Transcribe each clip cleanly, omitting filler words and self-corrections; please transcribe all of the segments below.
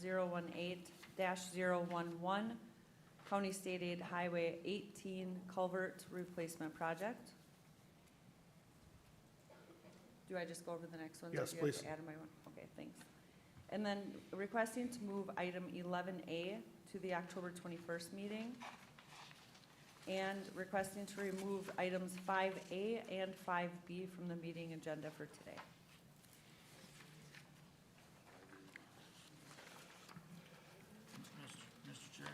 2018-011, County State Aid Highway 18 Culvert Replacement Project. Do I just go over the next ones? Yes, or do you have please. to add my one? Okay, thanks. And then requesting to move item 11A to the October 21st meeting. And requesting to remove items 5A and 5B from the meeting agenda for today. Mr. Chair,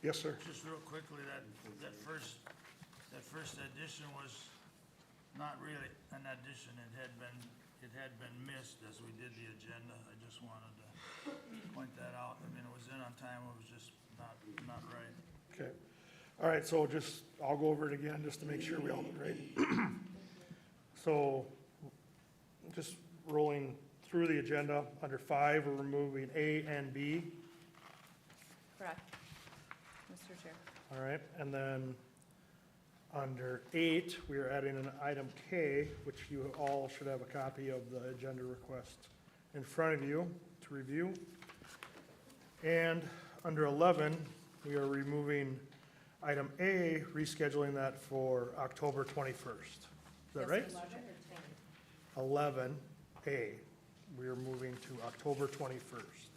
Yes, sir. just real quickly, that first addition was not really an addition. It had been missed as we did the agenda. I just wanted to point that out. I mean, it was in on time, it was just not right. Okay. All right, so I'll go over it again just to make sure we all get it right. So, just rolling through the agenda, under 5, we're removing A and B. Correct, Mr. Chair. All right, and then under 8, we are adding an item K, which you all should have a copy of the agenda request in front of you to review. And under 11, we are removing item A, rescheduling that for October 21st. Is that right? 11A, we are moving to October 21st.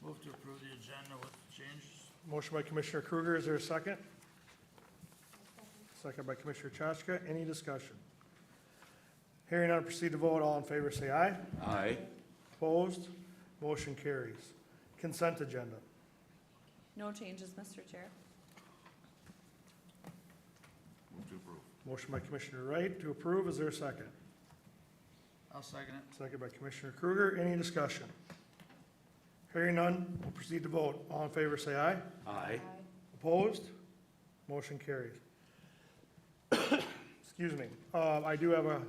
Move to approve the agenda with changes. Motion by Commissioner Kruger, is there a second? Second by Commissioner Chachka, any discussion? Hearing none, proceed to vote, all in favor say aye. Aye. Opposed? Motion carries. Consent agenda. No changes, Mr. Chair. Move to approve. Motion by Commissioner Wright to approve, is there a second? I'll second it. Second by Commissioner Kruger, any discussion? Hearing none, we'll proceed to vote. All in favor say aye. Aye. Opposed? Motion carries. Excuse me. I do have a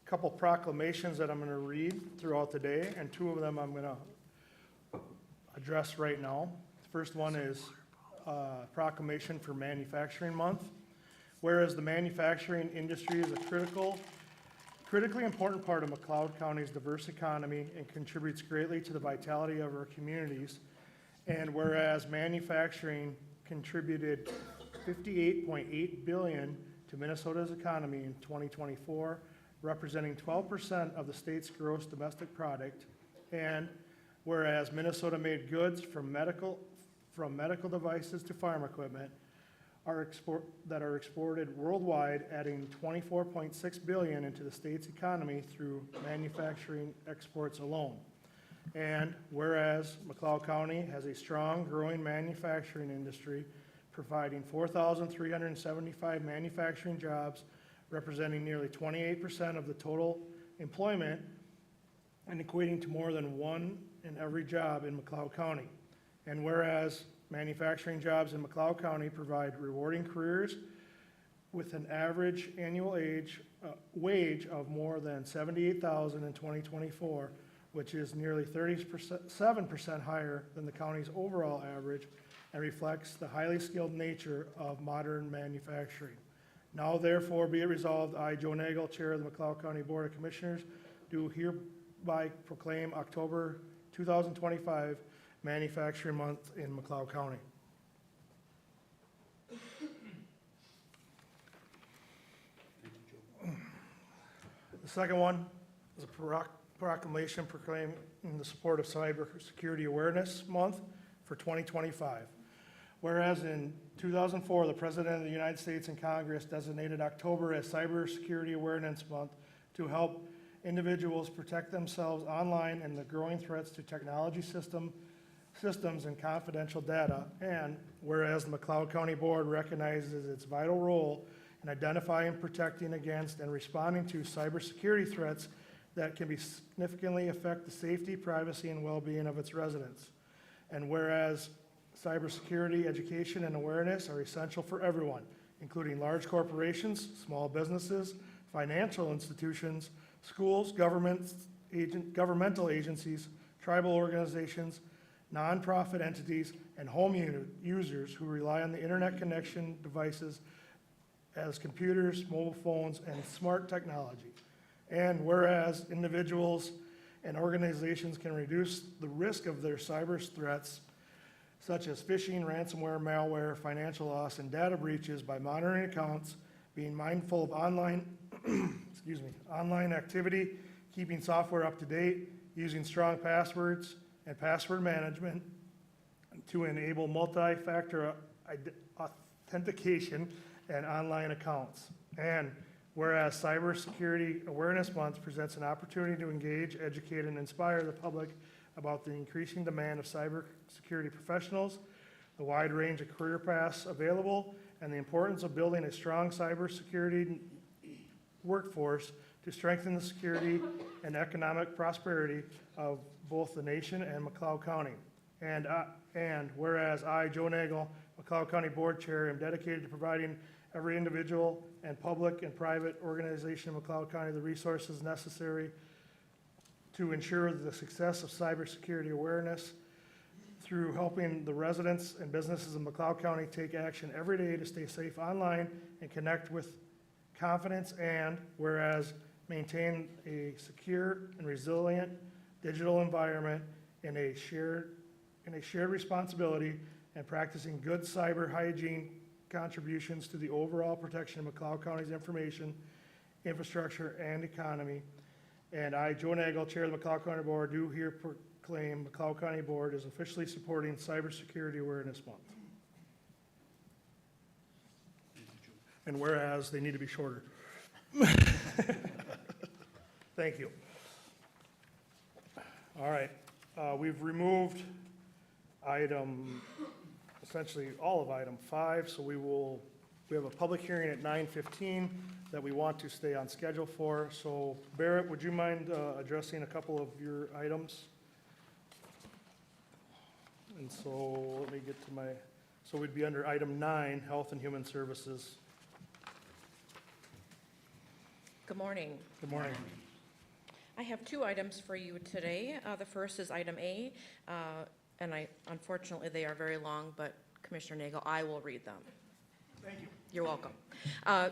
couple proclamations that I'm going to read throughout the day, and 2 of them I'm going to address right now. The first one is proclamation for Manufacturing Month. Whereas the manufacturing industry is a critically important part of McLeod County's diverse economy and contributes greatly to the vitality of our communities. And whereas manufacturing contributed $58.8 billion to Minnesota's economy in 2024, representing 12% of the state's gross domestic product. And whereas Minnesota made goods from medical devices to farm equipment that are exported worldwide, adding $24.6 billion into the state's economy through manufacturing exports alone. And whereas McLeod County has a strong, growing manufacturing industry, providing 4,375 manufacturing jobs, representing nearly 28% of the total employment and equating to more than 1 in every job in McLeod County. And whereas manufacturing jobs in McLeod County provide rewarding careers with an average annual wage of more than $78,000 in 2024, which is nearly 37% higher than the county's overall average and reflects the highly skilled nature of modern manufacturing. Now therefore be it resolved, I, Joe Nagel, Chair of the McLeod County Board of Commissioners, do hereby proclaim October 2025 Manufacturing Month in McLeod County. The second one is a proclamation proclaiming the support of Cybersecurity Awareness Month for 2025. Whereas in 2004, the President of the United States and Congress designated October as Cybersecurity Awareness Month to help individuals protect themselves online and the growing threats to technology systems and confidential data. And whereas the McLeod County Board recognizes its vital role in identifying, protecting against, and responding to cybersecurity threats that can significantly affect the safety, privacy, and well-being of its residents. And whereas cybersecurity education and awareness are essential for everyone, including large corporations, small businesses, financial institutions, schools, governmental agencies, tribal organizations, nonprofit entities, and home users who rely on the internet connection devices as computers, mobile phones, and smart technology. And whereas individuals and organizations can reduce the risk of their cyber threats, such as phishing, ransomware, malware, financial loss, and data breaches by monitoring accounts, being mindful of online, online activity, keeping software up to date, using strong passwords and password management to enable multi-factor authentication and online accounts. And whereas Cybersecurity Awareness Month presents an opportunity to engage, educate, and inspire the public about the increasing demand of cybersecurity professionals, the wide range of career paths available, and the importance of building a strong cybersecurity workforce to strengthen the security and economic prosperity of both the nation and McLeod County. And whereas I, Joe Nagel, McLeod County Board Chair, am dedicated to providing every individual and public and private organization in McLeod County the resources necessary to ensure the success of cybersecurity awareness through helping the residents and businesses in McLeod County take action every day to stay safe online and connect with confidence, and whereas maintain a secure and resilient digital environment in a shared responsibility and practicing good cyber hygiene contributions to the overall protection of McLeod County's information, infrastructure, and economy. And I, Joe Nagel, Chair of the McLeod County Board, do here proclaim McLeod County Board is officially supporting Cybersecurity Awareness Month. And whereas they need to be shorter. Thank you. All right, we've removed essentially all of item 5, so we have a public hearing at 9:15 that we want to stay on schedule for. So Barrett, would you mind addressing a couple of your items? And so let me get to so we'd be under item 9, Health and Human Services. Good morning. Good morning. I have 2 items for you today. The first is item A, and unfortunately, they are very long, but Commissioner Nagel, I will read them. Thank you. You're welcome.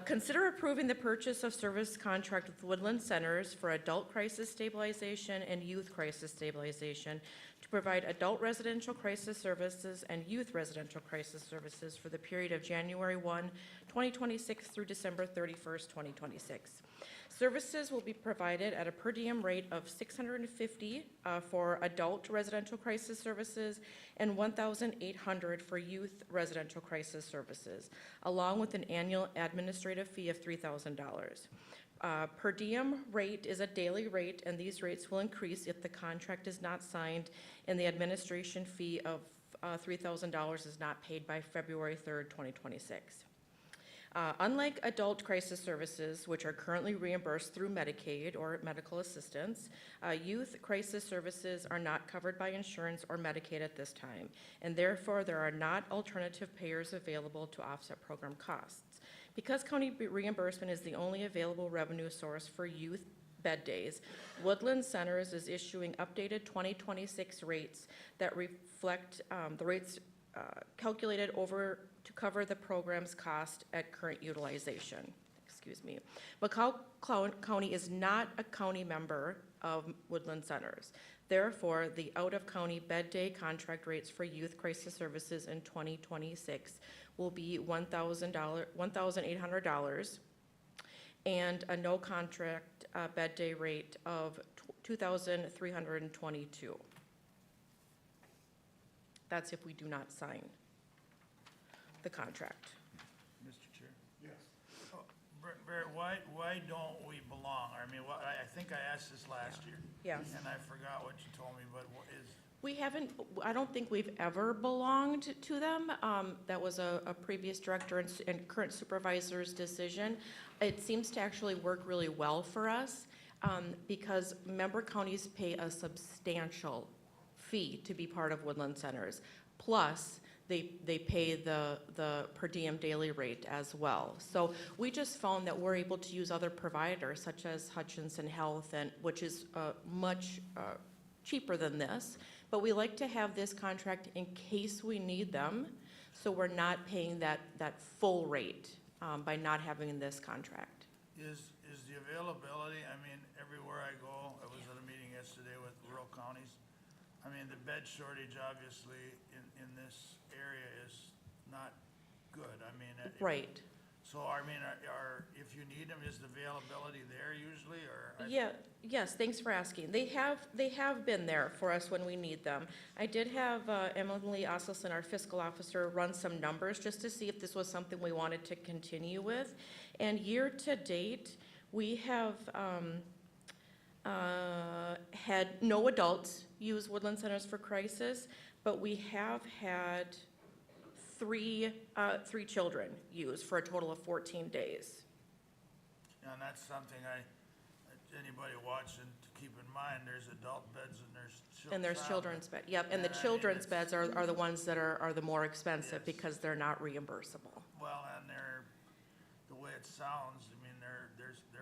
Consider approving the purchase of service contract with Woodland Centers for adult crisis stabilization and youth crisis stabilization to provide adult residential crisis services and youth residential crisis services for the period of January 1, 2026 through December 31st, 2026. Services will be provided at a per diem rate of $650 for adult residential crisis services and $1,800 for youth residential crisis services, along with an annual administrative fee of $3,000. Per diem rate is a daily rate, and these rates will increase if the contract is not signed and the administration fee of $3,000 is not paid by February 3rd, 2026. Unlike adult crisis services, which are currently reimbursed through Medicaid or medical assistance, youth crisis services are not covered by insurance or Medicaid at this time, and therefore there are not alternative payers available to offset program costs. Because county reimbursement is the only available revenue source for youth bed days, Woodland Centers is issuing updated 2026 rates that reflect the rates calculated to cover the program's cost at current utilization. McLeod County is not a county member of Woodland Centers. Therefore, the out-of-county bed day contract rates for youth crisis services in 2026 will be $1,800 and a no contract bed day rate of $2,322. That's if we do not sign the contract. Mr. Chair? Yes. Barrett, why don't we belong? I mean, I think I asked this last year. Yes. And I forgot what you told me, but what is, We haven't, I don't think we've ever belonged to them. That was a previous director and current supervisor's decision. It seems to actually work really well for us because member counties pay a substantial fee to be part of Woodland Centers. Plus, they pay the per diem daily rate as well. So we just found that we're able to use other providers such as Hutchinson Health, which is much cheaper than this. But we like to have this contract in case we need them, so we're not paying that full rate by not having this contract. is the availability, I mean, everywhere I go, I was at a meeting yesterday with rural counties. I mean, the bed shortage obviously in this area is not good. I mean, Right. so I mean, if you need them, is the availability there usually, or? Yeah, yes, thanks for asking. They have been there for us when we need them. I did have Emily Osselson, our fiscal officer, run some numbers just to see if this was something we wanted to continue with. And year-to-date, we have had no adults use Woodland Centers for Crisis, but we have had three children use for a total of 14 days. And that's something anybody watching to keep in mind, there's adult beds and there's children's. And there's children's bed, yep, and the And I mean, children's it's- beds are the ones that are the more expensive Yes. because they're not reimbursable. Well, and the way it sounds, I mean, they're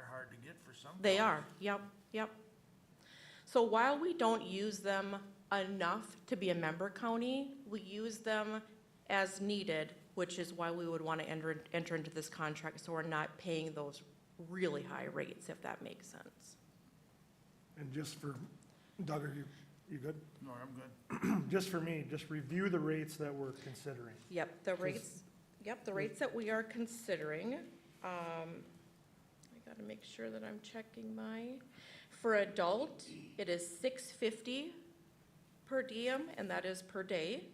hard to get for some. They counties. are, yep. So while we don't use them enough to be a member county, we use them as needed, which is why we would want to enter into this contract, so we're not paying those really high rates, if that makes sense. And just for, Doug, are you good? No, I'm good. Just for me, just review the rates that we're considering. Yep, the rates that we are considering, I gotta make sure that I'm checking for adult, it is $650 per diem, and that is per day.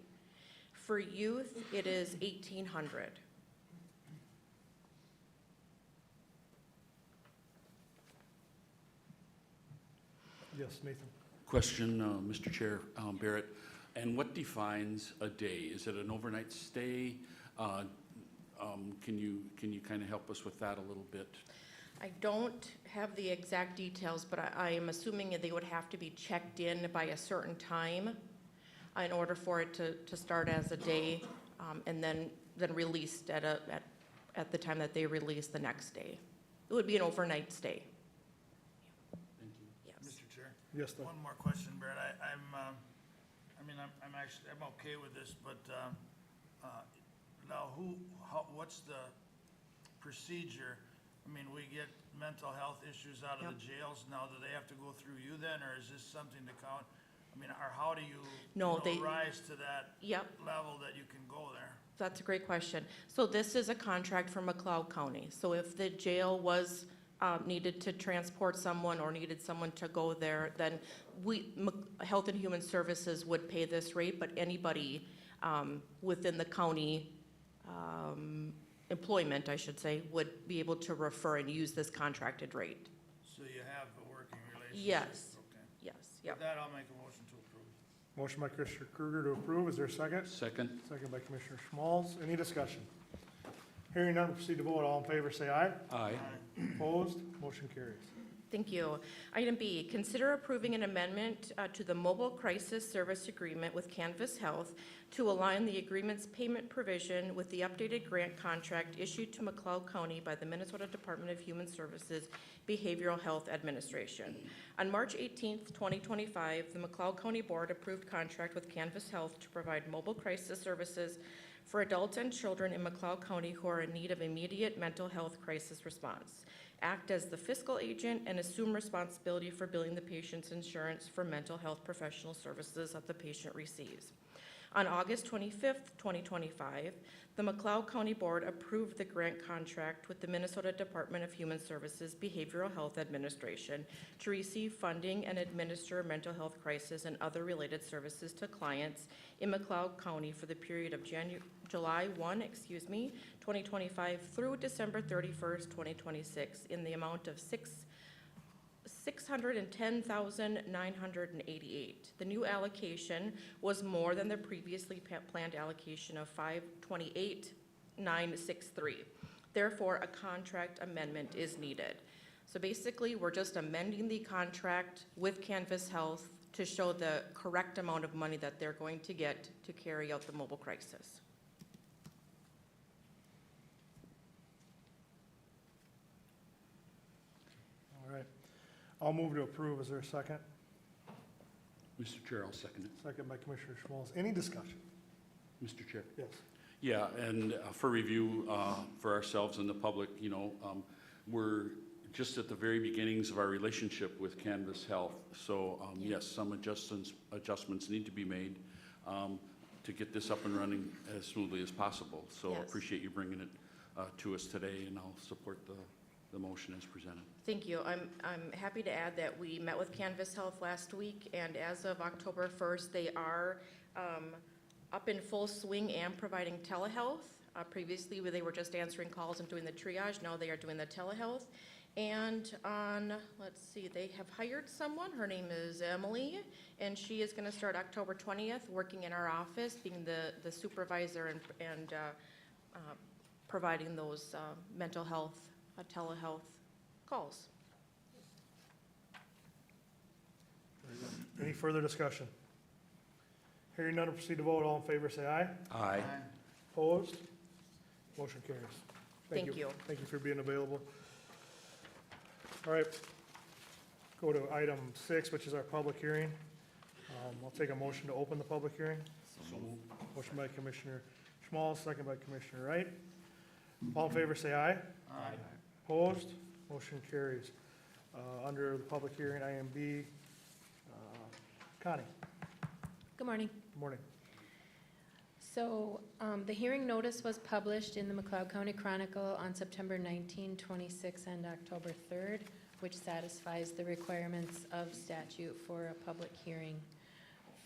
For youth, it is $1,800. Yes, Nathan? Question, Mr. Chair, Barrett, and what defines a day? Is it an overnight stay? Can you kind of help us with that a little bit? I don't have the exact details, but I am assuming that they would have to be checked in by a certain time in order for it to start as a day, and then released at the time that they release the next day. It would be an overnight stay. Thank you. Yes. Mr. Chair, Yes, Doug? one more question, Barrett. I'm okay with this, but, now what's the procedure? I mean, we get mental health issues out of the jails. Now, do they have to go through you then, or is this something to count? I mean, or how do you, No, they- rise to that Yep. level that you can go there? That's a great question. So this is a contract for McLeod County. So if the jail was, needed to transport someone or needed someone to go there, then Health and Human Services would pay this rate, but anybody, within the county, employment, I should say, would be able to refer and use this contracted rate. So you have a working relationship? Yes. Okay. Yes, With yep. that, I'll make a motion to approve. Motion by Commissioner Kruger to approve. Is there a second? Second? Second by Commissioner Schmalz. Any discussion? Hearing none, proceed to vote. All in favor, say aye. Aye. Opposed? Motion carries. Thank you. Item B, consider approving an amendment to the Mobile Crisis Service Agreement with Canvas Health to align the agreement's payment provision with the updated grant contract issued to McLeod County by the Minnesota Department of Human Services Behavioral Health Administration. On March 18th, 2025, the McLeod County Board approved contract with Canvas Health to provide mobile crisis services for adults and children in McLeod County who are in need of immediate mental health crisis response, act as the fiscal agent, and assume responsibility for billing the patient's insurance for mental health professional services that the patient receives. On August 25th, 2025, the McLeod County Board approved the grant contract with the Minnesota Department of Human Services Behavioral Health Administration to receive funding and administer mental health crisis and other related services to clients in McLeod County for the period of July 1, 2025 through December 31st, 2026 in the amount of $610,988. The new allocation was more than the previously planned allocation of $528,963. Therefore, a contract amendment is needed. So basically, we're just amending the contract with Canvas Health to show the correct amount of money that they're going to get to carry out the mobile crisis. All right. I'll move to approve. Is there a second? Mr. Chair, I'll second it. Second by Commissioner Schmalz. Any discussion? Mr. Chair. Yes. Yeah, and for review, for ourselves and the public, we're just at the very beginnings of our relationship with Canvas Health. So, yes, some adjustments need to be made to get this up and running as smoothly as possible. So I Yes. appreciate you bringing it to us today, and I'll support the motion as presented. Thank you. I'm happy to add that we met with Canvas Health last week, and as of October 1st, they are up in full swing and providing telehealth. Previously, they were just answering calls and doing the triage. Now they are doing the telehealth. And let's see, they have hired someone. Her name is Emily, and she is going to start October 20th, working in our office, being the supervisor and providing those mental health, telehealth calls. Any further discussion? Hearing none, proceed to vote. All in favor, say aye. Aye. Opposed? Motion carries. Thank you. Thank you for being available. All right. Go to item 6, which is our public hearing. I'll take a motion to open the public hearing. Motion by Commissioner Schmal, second by Commissioner Wright. All in favor, say aye. Aye. Opposed? Motion carries. Under the public hearing, IMB, Connie, Good morning. good morning. So the hearing notice was published in the McLeod County Chronicle on September 19, 26, and October 3rd, which satisfies the requirements of statute for a public hearing.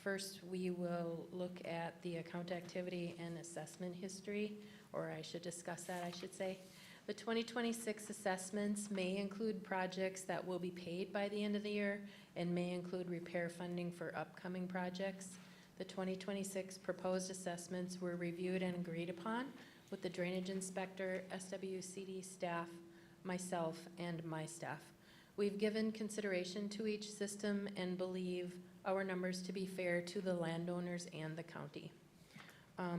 First, we will look at the account activity and assessment history, or I should discuss that, I should say. The 2026 assessments may include projects that will be paid by the end of the year and may include repair funding for upcoming projects. The 2026 proposed assessments were reviewed and agreed upon with the drainage inspector, SWCD staff, myself, and my staff. We've given consideration to each system and believe our numbers to be fair to the landowners and the county.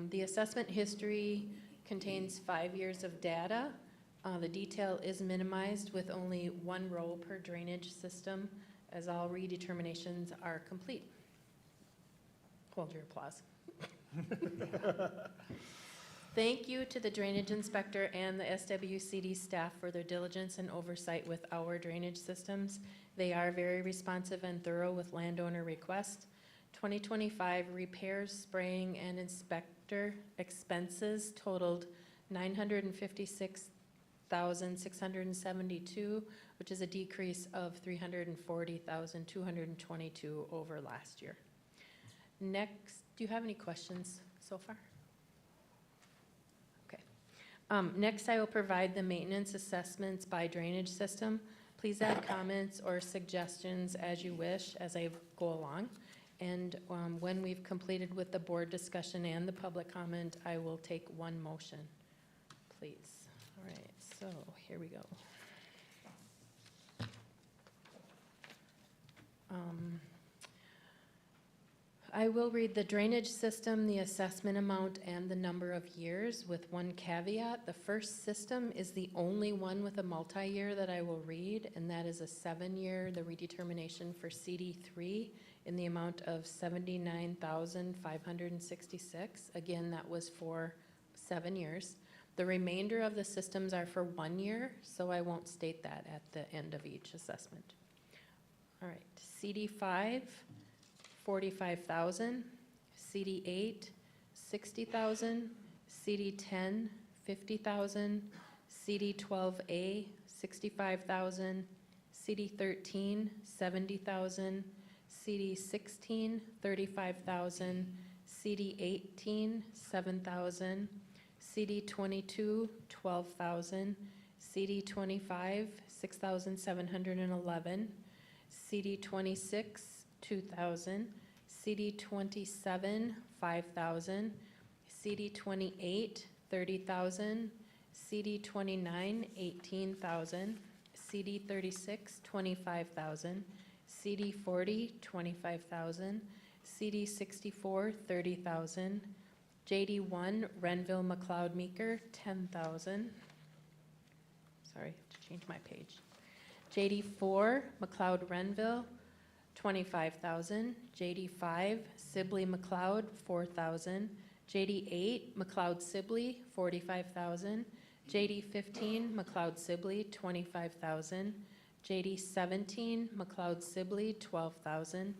The assessment history contains 5 years of data. The detail is minimized with only 1 row per drainage system, as all redeterminations are complete. Hold your applause. Thank you to the drainage inspector and the SWCD staff for their diligence and oversight with our drainage systems. They are very responsive and thorough with landowner requests. 2025 repairs, spraying, and inspector expenses totaled $956,672, which is a decrease of $340,222 over last year. Next, do you have any questions so far? Okay. Next, I will provide the maintenance assessments by drainage system. Please add comments or suggestions as you wish as I go along. And when we've completed with the board discussion and the public comment, I will take one motion, please. All right, so here we go. I will read the drainage system, the assessment amount, and the number of years with one caveat. The first system is the only one with a multi-year that I will read, and that is a 7-year, the redetermination for CD3 in the amount of $79,566. Again, that was for 7 years. The remainder of the systems are for 1 year, so I won't state that at the end of each assessment. All right, CD5, 45,000, CD8, 60,000, CD10, 50,000, CD12A, 65,000, CD13, 70,000, CD16, 35,000, CD18, 7,000, CD22, 12,000, CD25, 6,711, CD26, 2,000, CD27, 5,000, CD28, 30,000, CD29, 18,000, CD36, 25,000, CD40, 25,000, CD64, 30,000, JD1, Renville McLeod Meeker, 10,000. Sorry, I have to change my page. JD4, McLeod Renville, 25,000. JD5, Sibley McLeod, 4,000. JD8, McLeod Sibley, 45,000. JD 15, McLeod Sibley, 25,000. JD 17, McLeod Sibley, 12,000.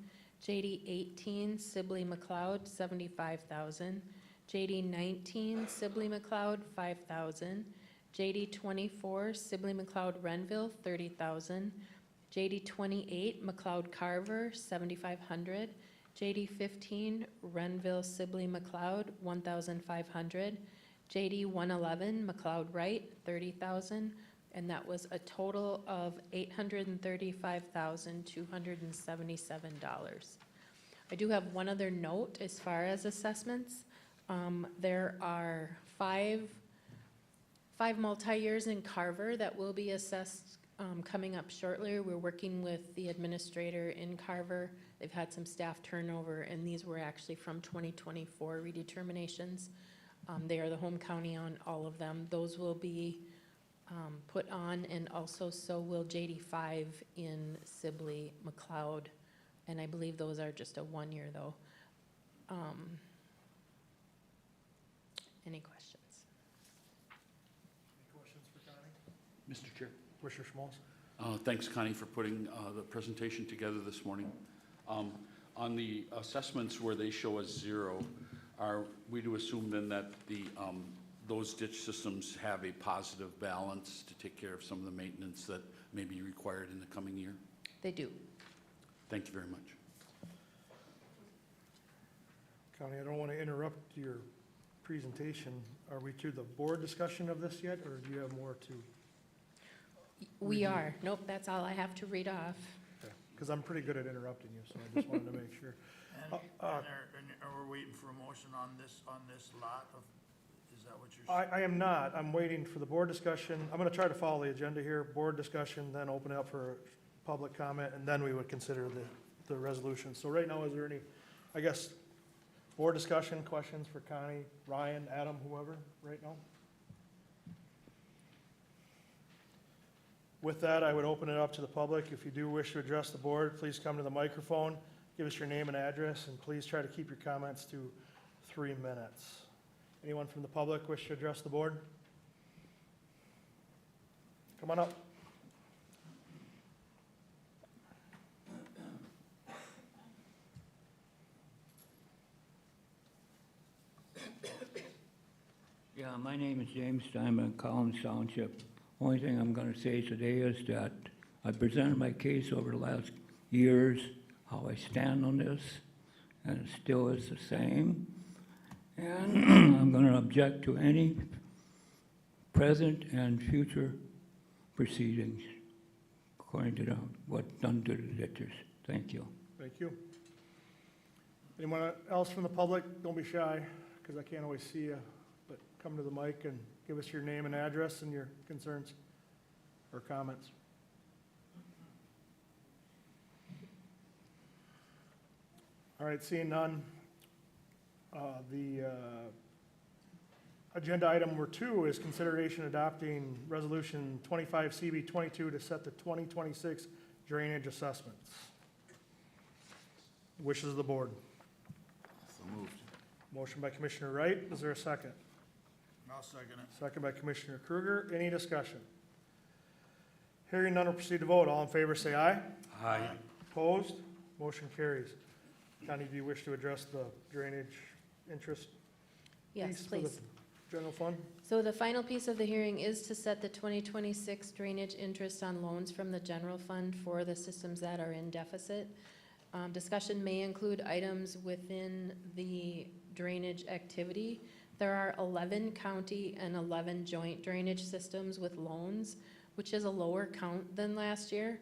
JD 18, Sibley McLeod, 75,000. JD 19, Sibley McLeod, 5,000. JD 24, Sibley McLeod Renville, 30,000. JD 28, McLeod Carver, 7,500. JD 15, Renville Sibley McLeod, 1,500. JD 111, McLeod Wright, 30,000. And that was a total of $835,277. I do have one other note as far as assessments. There are five multi-years in Carver that will be assessed coming up shortly. We're working with the administrator in Carver. They've had some staff turnover, and these were actually from 2024 redeterminations. They are the home county on all of them. Those will be put on, and also so will JD5 in Sibley McLeod. And I believe those are just a 1 year though. Any questions? Any questions for Connie? Mr. Chair. Commissioner Schmalz? Thanks, Connie, for putting the presentation together this morning. On the assessments where they show us 0, are we to assume then that those ditch systems have a positive balance to take care of some of the maintenance that may be required in the coming year? They do. Thank you very much. Connie, I don't want to interrupt your presentation. Are we to the board discussion of this yet, or do you have more to? We are. Nope, that's all I have to read off. Because I'm pretty good at interrupting you, so I just wanted to make sure. And are we waiting for a motion on this lot of, is that what you're saying? I am not. I'm waiting for the board discussion. I'm going to try to follow the agenda here. Board discussion, then open it up for public comment, and then we would consider the resolution. So right now, is there any, I guess, board discussion, questions for Connie, Ryan, Adam, whoever, right now? With that, I would open it up to the public. If you do wish to address the board, please come to the microphone, give us your name and address, and please try to keep your comments to 3 minutes. Anyone from the public wish to address the board? Come on up. Yeah, my name is James Steinman, Collins Township. Only thing I'm gonna say today is that I presented my case over the last years, how I stand on this, and it still is the same. And I'm gonna object to any present and future proceedings according to what's done to the ditches. Thank you. Thank you. Anyone else from the public? Don't be shy, because I can't always see you, but come to the mic and give us your name and address and your concerns or comments. All right, seeing none. The agenda item number 2 is consideration adopting resolution 25 CB 22 to set the 2026 drainage assessments. Wishes of the board. So moved. Motion by Commissioner Wright. Is there a second? I'll second it. Second by Commissioner Kruger. Any discussion? Hearing none, we'll proceed to vote. All in favor, say aye. Aye. Opposed? Motion carries. Connie, do you wish to address the drainage interest Yes, piece for the please. general fund? So the final piece of the hearing is to set the 2026 drainage interest on loans from the general fund for the systems that are in deficit. Discussion may include items within the drainage activity. There are 11 county and 11 joint drainage systems with loans, which is a lower count than last year.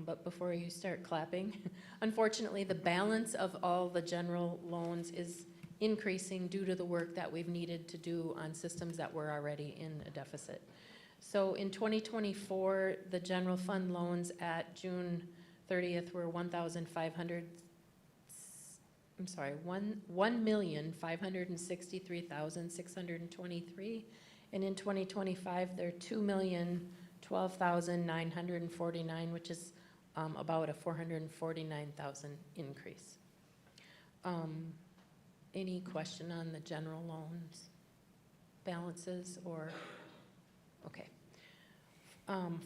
But before you start clapping, unfortunately, the balance of all the general loans is increasing due to the work that we've needed to do on systems that were already in a deficit. So in 2024, the general fund loans at June 30th were $1,563,623. And in 2025, they're $2,012,949, which is about a $449,000 increase. Any question on the general loans balances or Okay.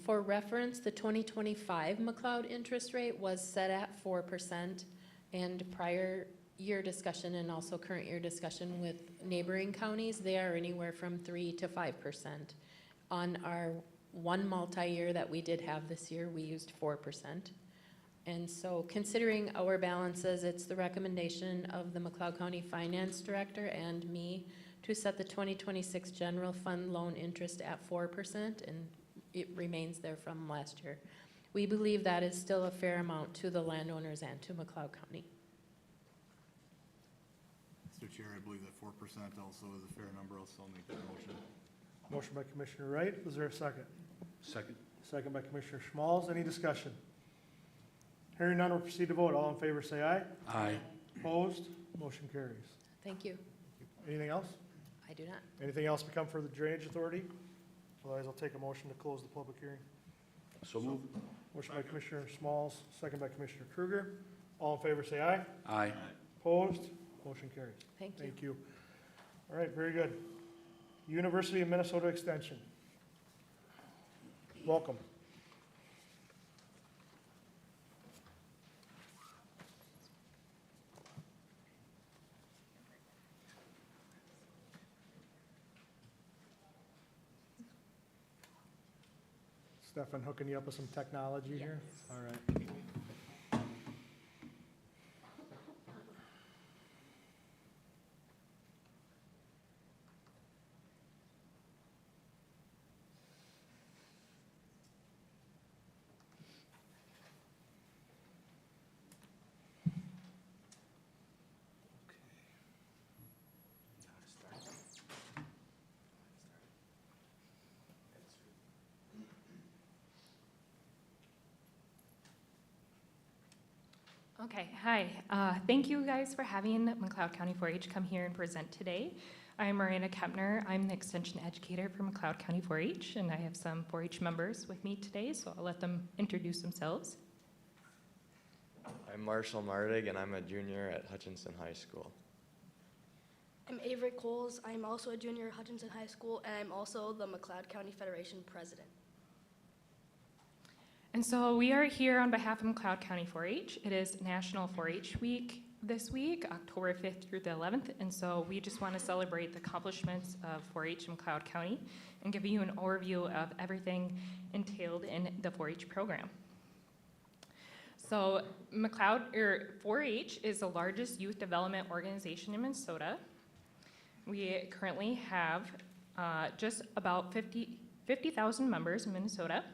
For reference, the 2025 McLeod interest rate was set at 4%, and prior year discussion and also current year discussion with neighboring counties, they are anywhere from 3 to 5%. On our one multi-year that we did have this year, we used 4%. And so considering our balances, it's the recommendation of the McLeod County Finance Director and me to set the 2026 general fund loan interest at 4%, and it remains there from last year. We believe that is still a fair amount to the landowners and to McLeod County. Mr. Chair, I believe that 4% also is a fair number. I'll still make that motion. Motion by Commissioner Wright. Is there a second? Second. Second by Commissioner Schmalz. Any discussion? Hearing none, we'll proceed to vote. All in favor, say aye. Aye. Opposed? Motion carries. Thank you. Anything else? I do not. Anything else to come for the Drainage Authority? Otherwise, I'll take a motion to close the public hearing. So moved. Motion by Commissioner Schmalz, second by Commissioner Kruger. All in favor, say aye. Aye. Opposed? Motion carries. Thank you. Thank you. All right, very good. University of Minnesota Extension. Welcome. Stefan hooking you up with some technology here? All right. Okay, hi. Thank you guys for having McLeod County 4-H come here and present today. I'm Miranda Kepner. I'm the extension educator for McLeod County 4-H, and I have some 4-H members with me today, so I'll let them introduce themselves. I'm Marshall Mardig, and I'm a junior at Hutchinson High School. I'm Avery Coles. I'm also a junior at Hutchinson High School, and I'm also the McLeod County Federation president. And so we are here on behalf of McLeod County 4-H. It is National 4-H Week this week, October 5th through the 11th, and so we just want to celebrate the accomplishments of 4-H in McLeod County and give you an overview of everything entailed in the 4-H program. So 4-H is the largest youth development organization in Minnesota. We currently have just about 50,000 members in Minnesota.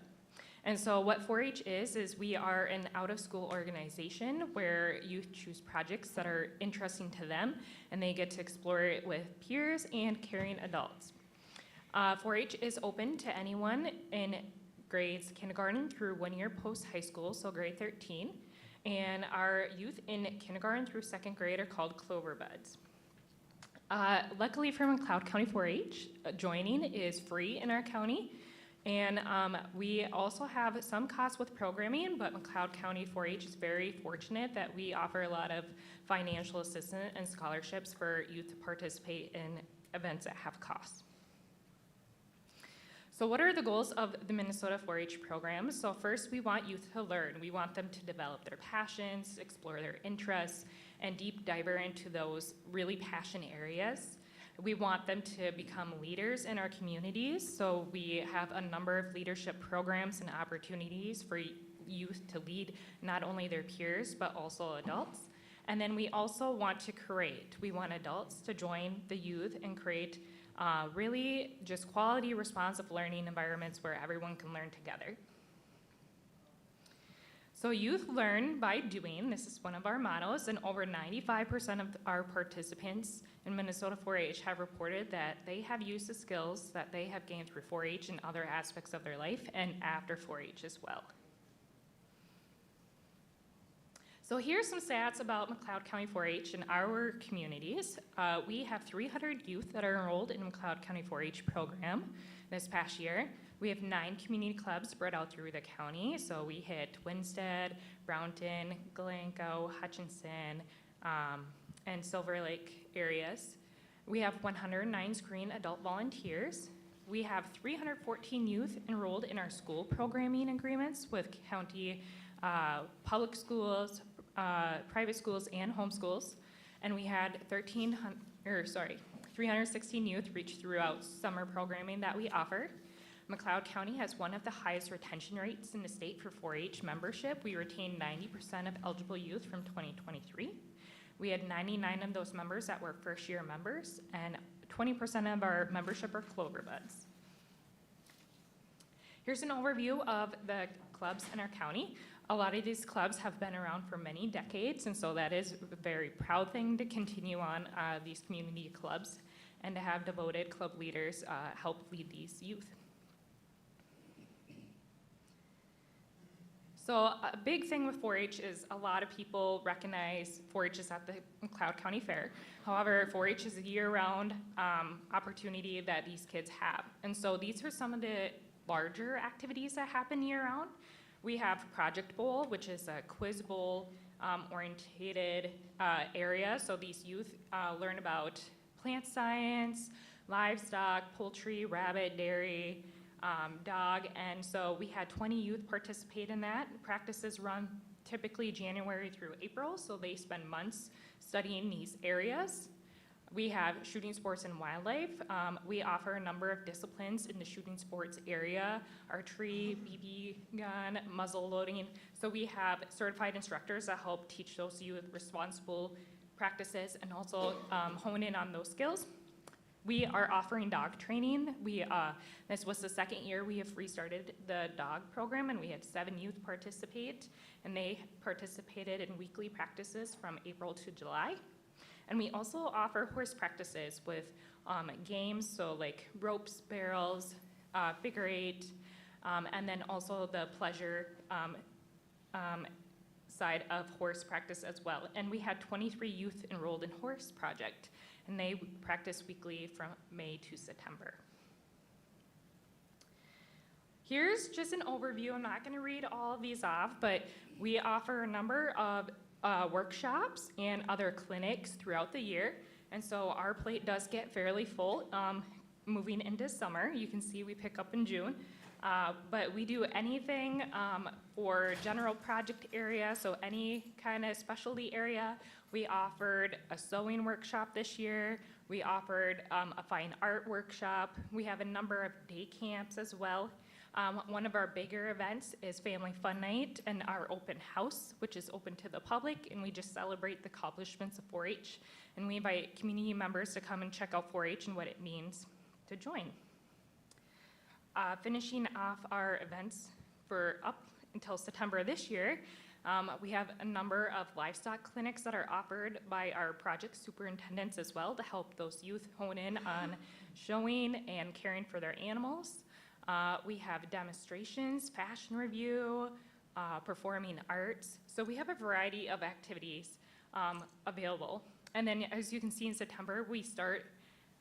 And so what 4-H is we are an out-of-school organization where youth choose projects that are interesting to them, and they get to explore it with peers and caring adults. 4-H is open to anyone in grades kindergarten through 1 year post-high school, so grade 13, and our youth in kindergarten through 2nd grade are called Clover Buds. Luckily for McLeod County 4-H, joining is free in our county. And we also have some costs with programming, but McLeod County 4-H is very fortunate that we offer a lot of financial assistance and scholarships for youth to participate in events that have costs. So what are the goals of the Minnesota 4-H program? So first, we want youth to learn. We want them to develop their passions, explore their interests, and deep dive into those really passion areas. We want them to become leaders in our communities, so we have a number of leadership programs and opportunities for youth to lead not only their peers, but also adults. And then we also want to create. We want adults to join the youth and create really just quality, responsive learning environments where everyone can learn together. So youth learn by doing. This is one of our mottos, and over 95% of our participants in Minnesota 4-H have reported that they have used the skills that they have gained through 4-H in other aspects of their life and after 4-H as well. So here's some stats about McLeod County 4-H in our communities. We have 300 youth that are enrolled in McLeod County 4-H program this past year. We have 9 community clubs spread out through the county. So we hit Winstead, Brownton, Glencoe, Hutchinson, and Silver Lake areas. We have 109 screen adult volunteers. We have 314 youth enrolled in our school programming agreements with county public schools, private schools, and homeschools. And we had 316 youth reach throughout summer programming that we offer. McLeod County has one of the highest retention rates in the state for 4-H membership. We retained 90% of eligible youth from 2023. We had 99 of those members that were first-year members, and 20% of our membership are clover buds. Here's an overview of the clubs in our county. A lot of these clubs have been around for many decades, and so that is a very proud thing to continue on these community clubs and to have devoted club leaders help lead these youth. So a big thing with 4-H is a lot of people recognize 4-H is at the McLeod County Fair. However, 4-H is a year-round opportunity that these kids have. And so these are some of the larger activities that happen year-round. We have Project Bowl, which is a quiz bowl orientated area. So these youth learn about plant science, livestock, poultry, rabbit, dairy, dog, and so we had 20 youth participate in that. Practices run typically January through April, so they spend months studying these areas. We have shooting sports and wildlife. We offer a number of disciplines in the shooting sports area: archery, BB gun, muzzle loading. So we have certified instructors that help teach those youth responsible practices and also hone in on those skills. We are offering dog training. This was the second year we have restarted the dog program, and we had 7 youth participate, and they participated in weekly practices from April to July. And we also offer horse practices with games, so like ropes, barrels, figure 8, and then also the pleasure side of horse practice as well. And we had 23 youth enrolled in Horse Project, and they practice weekly from May to September. Here's just an overview. I'm not going to read all of these off, but we offer a number of workshops and other clinics throughout the year, and so our plate does get fairly full moving into summer. You can see we pick up in June. But we do anything for general project area, so any kind of specialty area. We offered a sewing workshop this year. We offered a fine art workshop. We have a number of day camps as well. One of our bigger events is Family Fun Night and our open house, which is open to the public, and we just celebrate the accomplishments of 4-H. And we invite community members to come and check out 4-H and what it means to join. Finishing off our events for up until September this year, we have a number of livestock clinics that are offered by our project superintendents as well to help those youth hone in on showing and caring for their animals. We have demonstrations, fashion review, performing arts. So we have a variety of activities available. And then as you can see in September, we start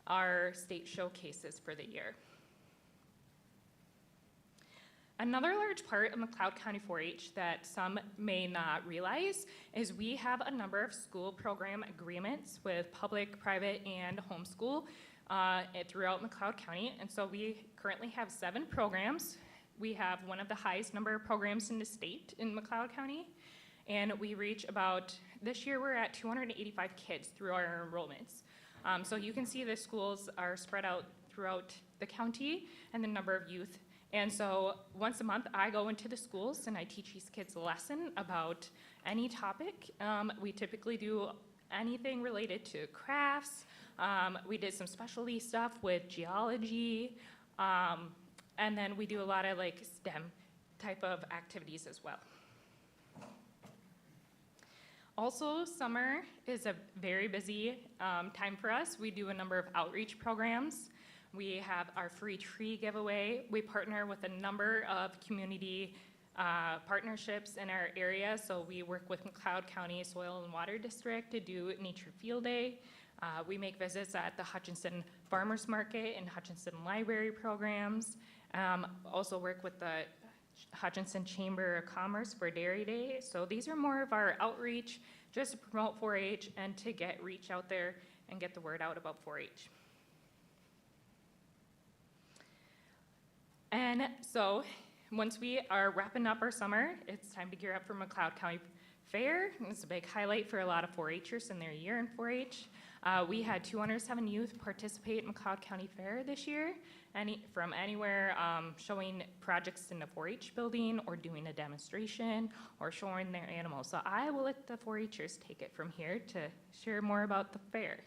our state showcases for the year. Another large part of McLeod County 4-H that some may not realize is we have a number of school program agreements with public, private, and homeschool throughout McLeod County. And so we currently have 7 programs. We have one of the highest number of programs in the state in McLeod County. And we reach this year we're at 285 kids through our enrollments. So you can see the schools are spread out throughout the county and the number of youth. And so once a month, I go into the schools and I teach these kids a lesson about any topic. We typically do anything related to crafts. We did some specialty stuff with geology. And then we do a lot of like STEM type of activities as well. Also, summer is a very busy time for us. We do a number of outreach programs. We have our free tree giveaway. We partner with a number of community partnerships in our area. So we work with McLeod County Soil and Water District to do Nature Field Day. We make visits at the Hutchinson Farmers Market and Hutchinson Library programs. Also work with the Hutchinson Chamber of Commerce for Dairy Day. So these are more of our outreach just to promote 4-H and to reach out there and get the word out about 4-H. And so, once we are wrapping up our summer, it's time to gear up for McLeod County Fair. And it's a big highlight for a lot of 4-Hers in their year in 4-H. We had 207 youth participate in McLeod County Fair this year, from anywhere showing projects in the 4-H building or doing a demonstration or showing their animals. So I will let the 4-Hers take it from here to share more about the fair.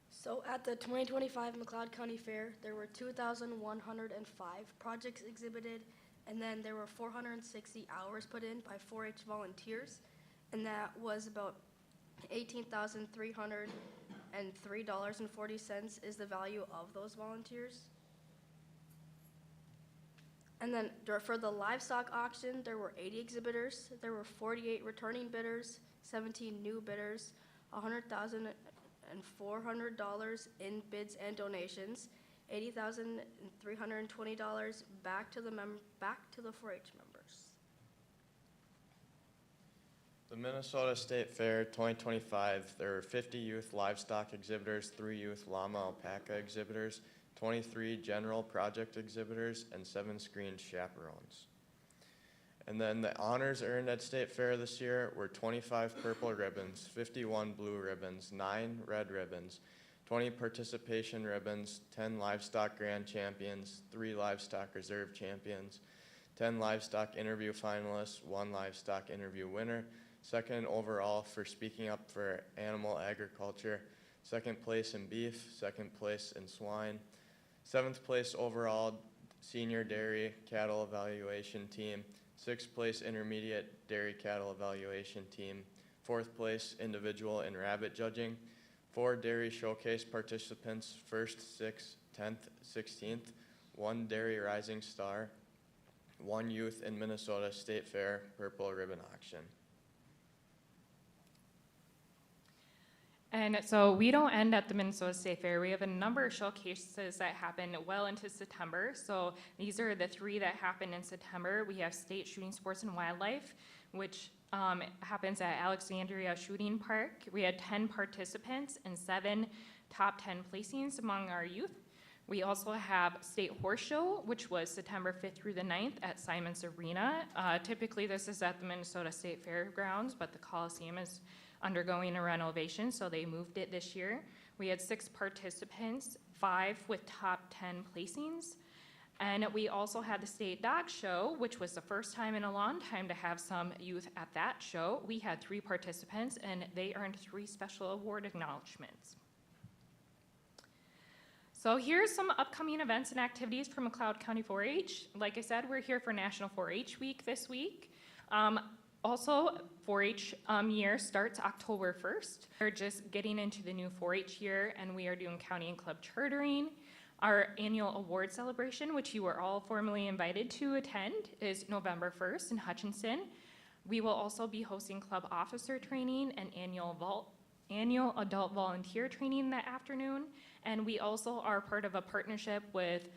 So at the 2025 McLeod County Fair, there were 2,105 projects exhibited, and then there were 460 hours put in by 4-H volunteers, and that was about $18,303.40 is the value of those volunteers. And then for the livestock auction, there were 80 exhibitors, there were 48 returning bidders, 17 new bidders, $100,400 in bids and donations, $80,320 back to the 4-H members. The Minnesota State Fair 2025, there were 50 youth livestock exhibitors, 3 youth llama alpaca exhibitors, 23 general project exhibitors, and 7 screened chaperones. And then the honors earned at State Fair this year were 25 purple ribbons, 51 blue ribbons, 9 red ribbons, 20 participation ribbons, 10 livestock grand champions, 3 livestock reserve champions, 10 livestock interview finalists, 1 livestock interview winner, 2nd overall for speaking up for animal agriculture, 2nd place in beef, 2nd place in swine, 7th place overall senior dairy cattle evaluation team, 6th place intermediate dairy cattle evaluation team, 4th place individual in rabbit judging, 4 dairy showcase participants, 1st, 6th, 10th, 16th, 1 dairy rising star, 1 youth in Minnesota State Fair purple ribbon auction. And so we don't end at the Minnesota State Fair. We have a number of showcases that happen well into September. So these are the 3 that happen in September. We have State Shooting Sports and Wildlife, which happens at Alexandria Shooting Park. We had 10 participants and 7 top 10 placings among our youth. We also have State Horse Show, which was September 5th through the 9th at Simons Arena. Typically this is at the Minnesota State Fairgrounds, but the Coliseum is undergoing a renovation, so they moved it this year. We had 6 participants, 5 with top 10 placings. And we also had the State Dog Show, which was the first time in a long time to have some youth at that show. We had 3 participants, and they earned 3 special award acknowledgements. So here's some upcoming events and activities for McLeod County 4-H. Like I said, we're here for National 4-H Week this week. Also, 4-H year starts October 1st. We're just getting into the new 4-H year, and we are doing county and club chartering. Our annual award celebration, which you are all formally invited to attend, is November 1st in Hutchinson. We will also be hosting club officer training and annual adult volunteer training that afternoon. And we also are part of a partnership with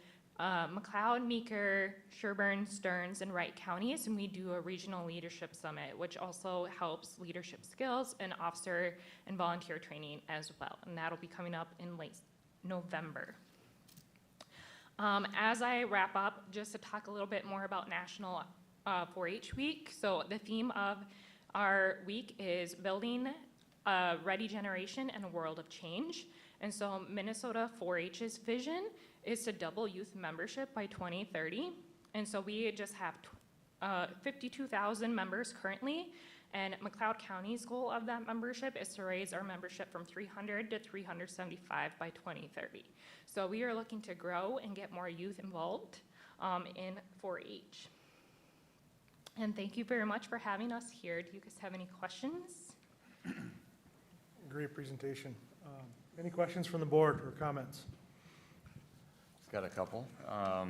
McLeod, Meeker, Sherburne, Stearns, and Wright counties, and we do a regional leadership summit, which also helps leadership skills and officer and volunteer training as well. And that'll be coming up in late November. As I wrap up, just to talk a little bit more about National 4-H Week. So the theme of our week is building a ready generation and a world of change. And so Minnesota 4-H's vision is to double youth membership by 2030. And so we just have 52,000 members currently. And McLeod County's goal of that membership is to raise our membership from 300 to 375 by 2030. So we are looking to grow and get more youth involved in 4-H. And thank you very much for having us here. Do you guys have any questions? Great presentation. Any questions from the board or comments? Just got a couple. I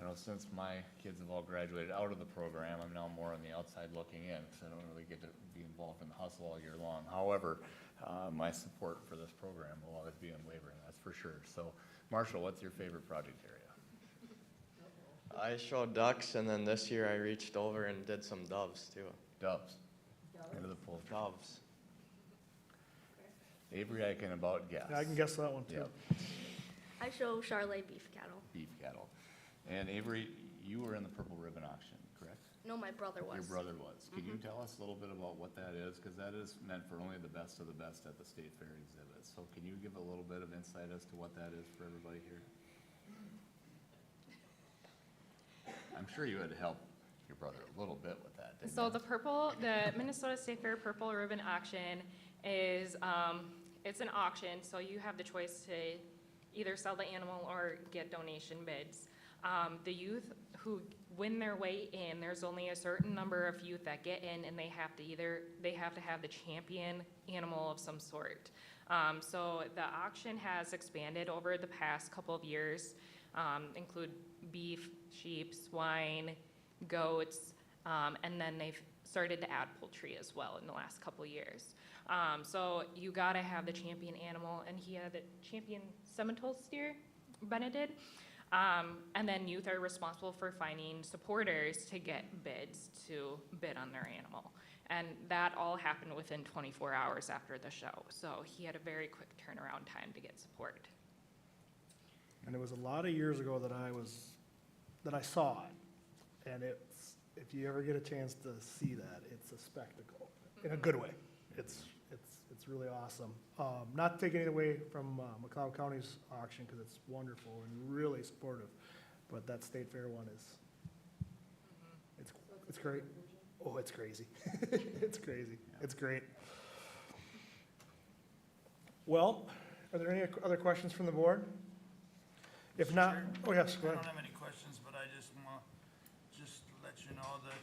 know since my kids have all graduated out of the program, I'm now more on the outside looking in, because I don't really get to be involved in the hustle all year long. However, my support for this program will always be unwavering, that's for sure. So, Marshall, what's your favorite project area? I showed ducks, and then this year I reached over and did some doves too. Doves. Into the pool. Doves. Avery, I can about guess. Yeah, I can guess that one too. Yep. I show Charolais beef cattle. Beef cattle. And Avery, you were in the Purple Ribbon auction, correct? No, my brother was. Your brother was. Can you tell us a little bit about what that is? Because that is meant for only the best of the best at the State Fair exhibits. So can you give a little bit of insight as to what that is for everybody here? I'm sure you had to help your brother a little bit with that, didn't So you? the Minnesota State Fair Purple Ribbon Auction is, it's an auction, so you have the choice to either sell the animal or get donation bids. The youth who win their way in, there's only a certain number of youth that get in, and they have to have the champion animal of some sort. So the auction has expanded over the past couple of years, include beef, sheep, swine, goats, and then they've started to add poultry as well in the last couple of years. So you gotta have the champion animal, and he had the champion Seminole steer, Bennett did. And then youth are responsible for finding supporters to get bids to bid on their animal. And that all happened within 24 hours after the show. So he had a very quick turnaround time to get support. And it was a lot of years ago that I saw it. And if you ever get a chance to see that, it's a spectacle, in a good way. It's really awesome. Not taking it away from McLeod County's auction, because it's wonderful and really supportive, but that State Fair one is, it's great. Oh, it's crazy. It's crazy. It's great. Well, are there any other questions from the board? If not, oh yes, go I ahead. don't have any questions, but I just want to let you know that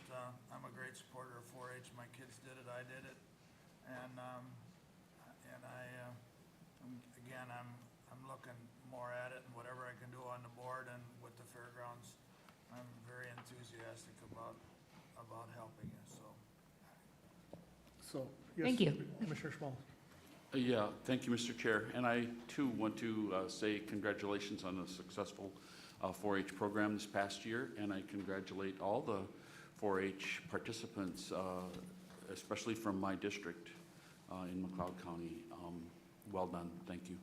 I'm a great supporter of 4-H. My kids did it, I did it. And again, I'm looking more at it and whatever I can do on the board and with the fairgrounds. I'm very enthusiastic about helping you, so. So, yes, Thank you. Commissioner Schmalz. Yeah, thank you, Mr. Chair. And I, too, want to say congratulations on a successful 4-H program this past year, and I congratulate all the 4-H participants, especially from my district in McLeod County. Well done. Thank you.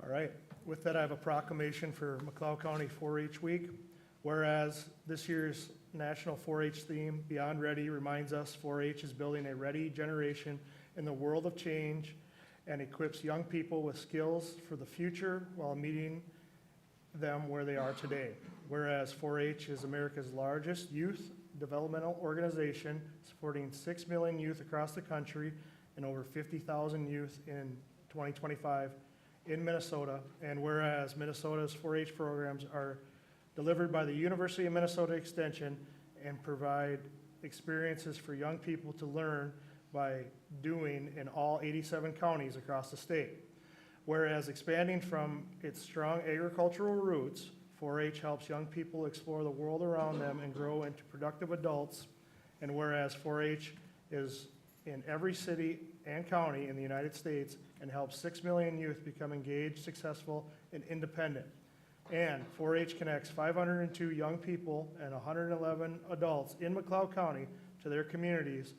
All right. With that, I have a proclamation for McLeod County 4-H Week. Whereas this year's National 4-H theme, Beyond Ready, reminds us 4-H is building a ready generation in the world of change and equips young people with skills for the future while meeting them where they are today. Whereas 4-H is America's largest youth developmental organization, supporting 6 million youth across the country and over 50,000 youth in 2025 in Minnesota. And whereas Minnesota's 4-H programs are delivered by the University of Minnesota Extension and provide experiences for young people to learn by doing in all 87 counties across the state. Whereas expanding from its strong agricultural roots, 4-H helps young people explore the world around them and grow into productive adults. And whereas 4-H is in every city and county in the United States and helps 6 million youth become engaged, successful, and independent. And 4-H connects 502 young people and 111 adults in McLeod County to their communities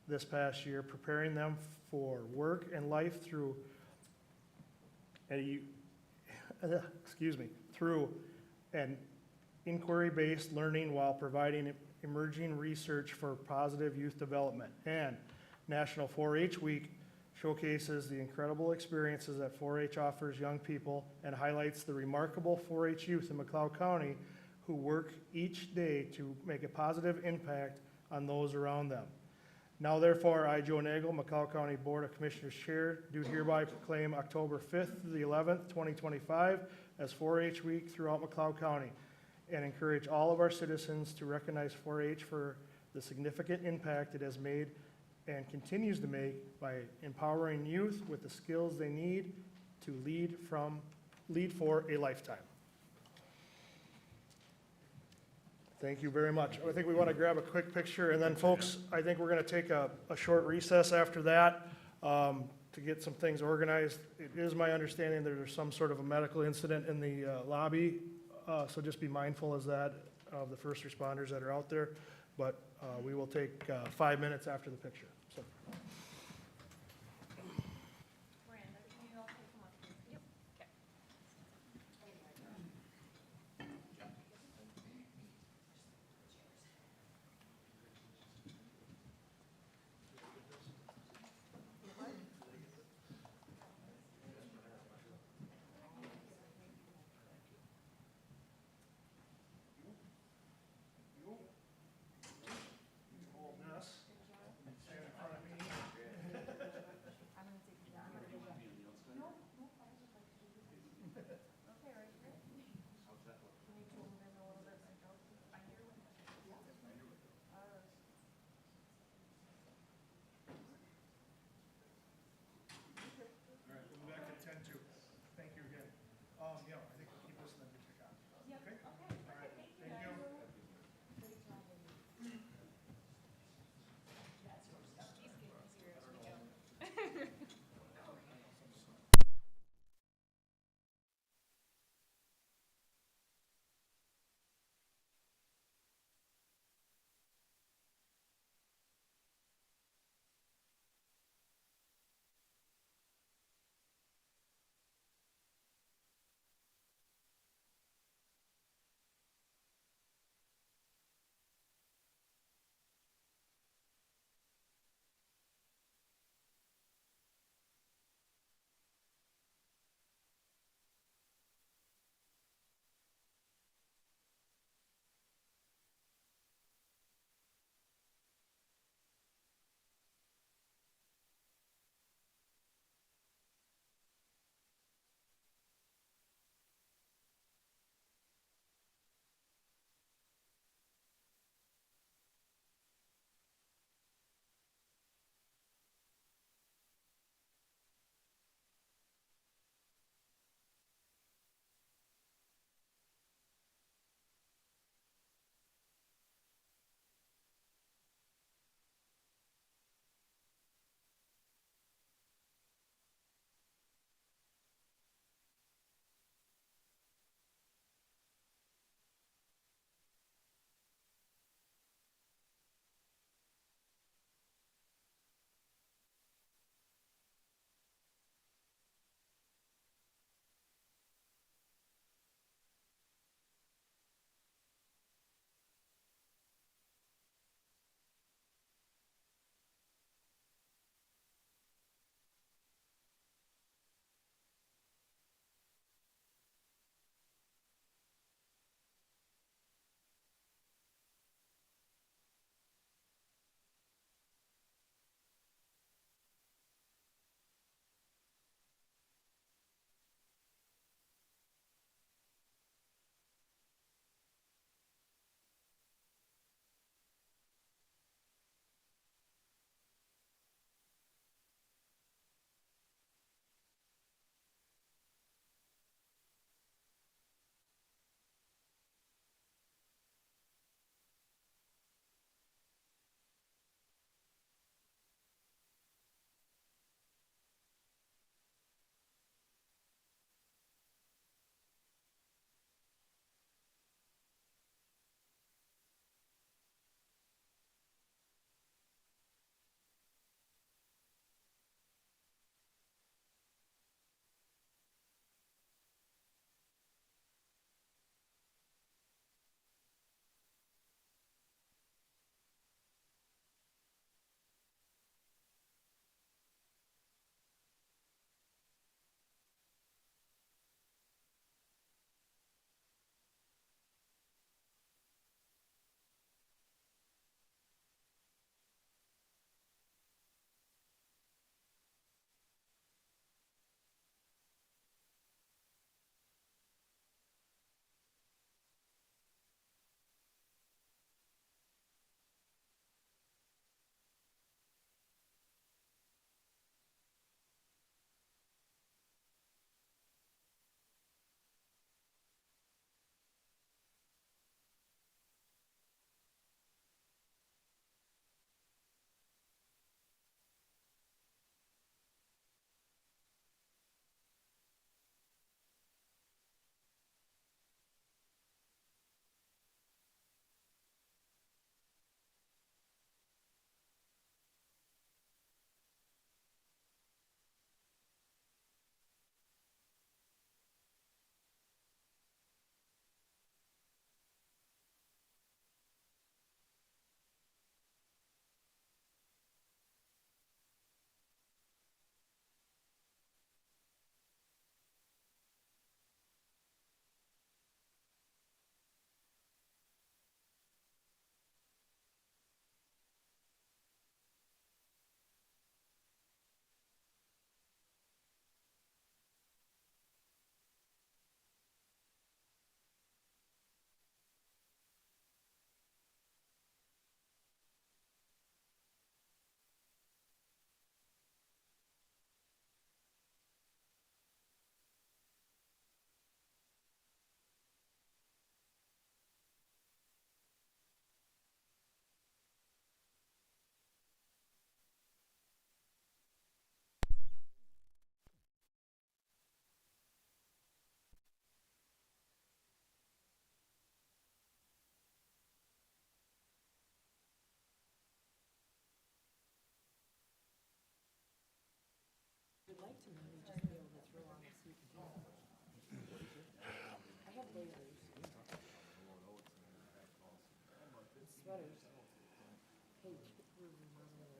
this past year, preparing them for work and life through an inquiry-based learning while providing emerging research for positive youth development. And National 4-H Week showcases the incredible experiences that 4-H offers young people and highlights the remarkable 4-H youth in McLeod County who work each day to make a positive impact on those around them. Now therefore, I, Joe Nagel, McLeod County Board of Commissioners Chair, do hereby proclaim October 5th to the 11th, 2025 as 4-H Week throughout McLeod County, and encourage all of our citizens to recognize 4-H for the significant impact it has made and continues to make by empowering youth with the skills they need to lead for a lifetime. Thank you very much. I think we want to grab a quick picture, and then folks, I think we're going to take a short recess after that to get some things organized. It is my understanding that there's some sort of a medical incident in the lobby, so just be mindful of that, of the first responders that are out there. But we will take 5 minutes after the picture. So. Miranda, can you all take them up? Yep. Okay.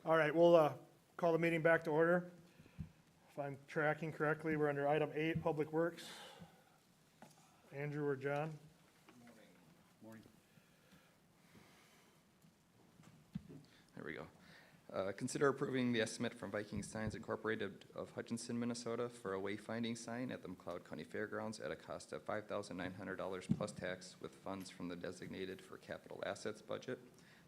All right, we'll call the meeting back to order. If I'm tracking correctly, we're under item 8, Public Works. Andrew or John? Morning. There we go. Consider approving the estimate from Viking Signs Incorporated of Hutchinson, Minnesota for a wayfinding sign at the McLeod County Fairgrounds at a cost of $5,900 plus tax with funds from the designated for capital assets budget.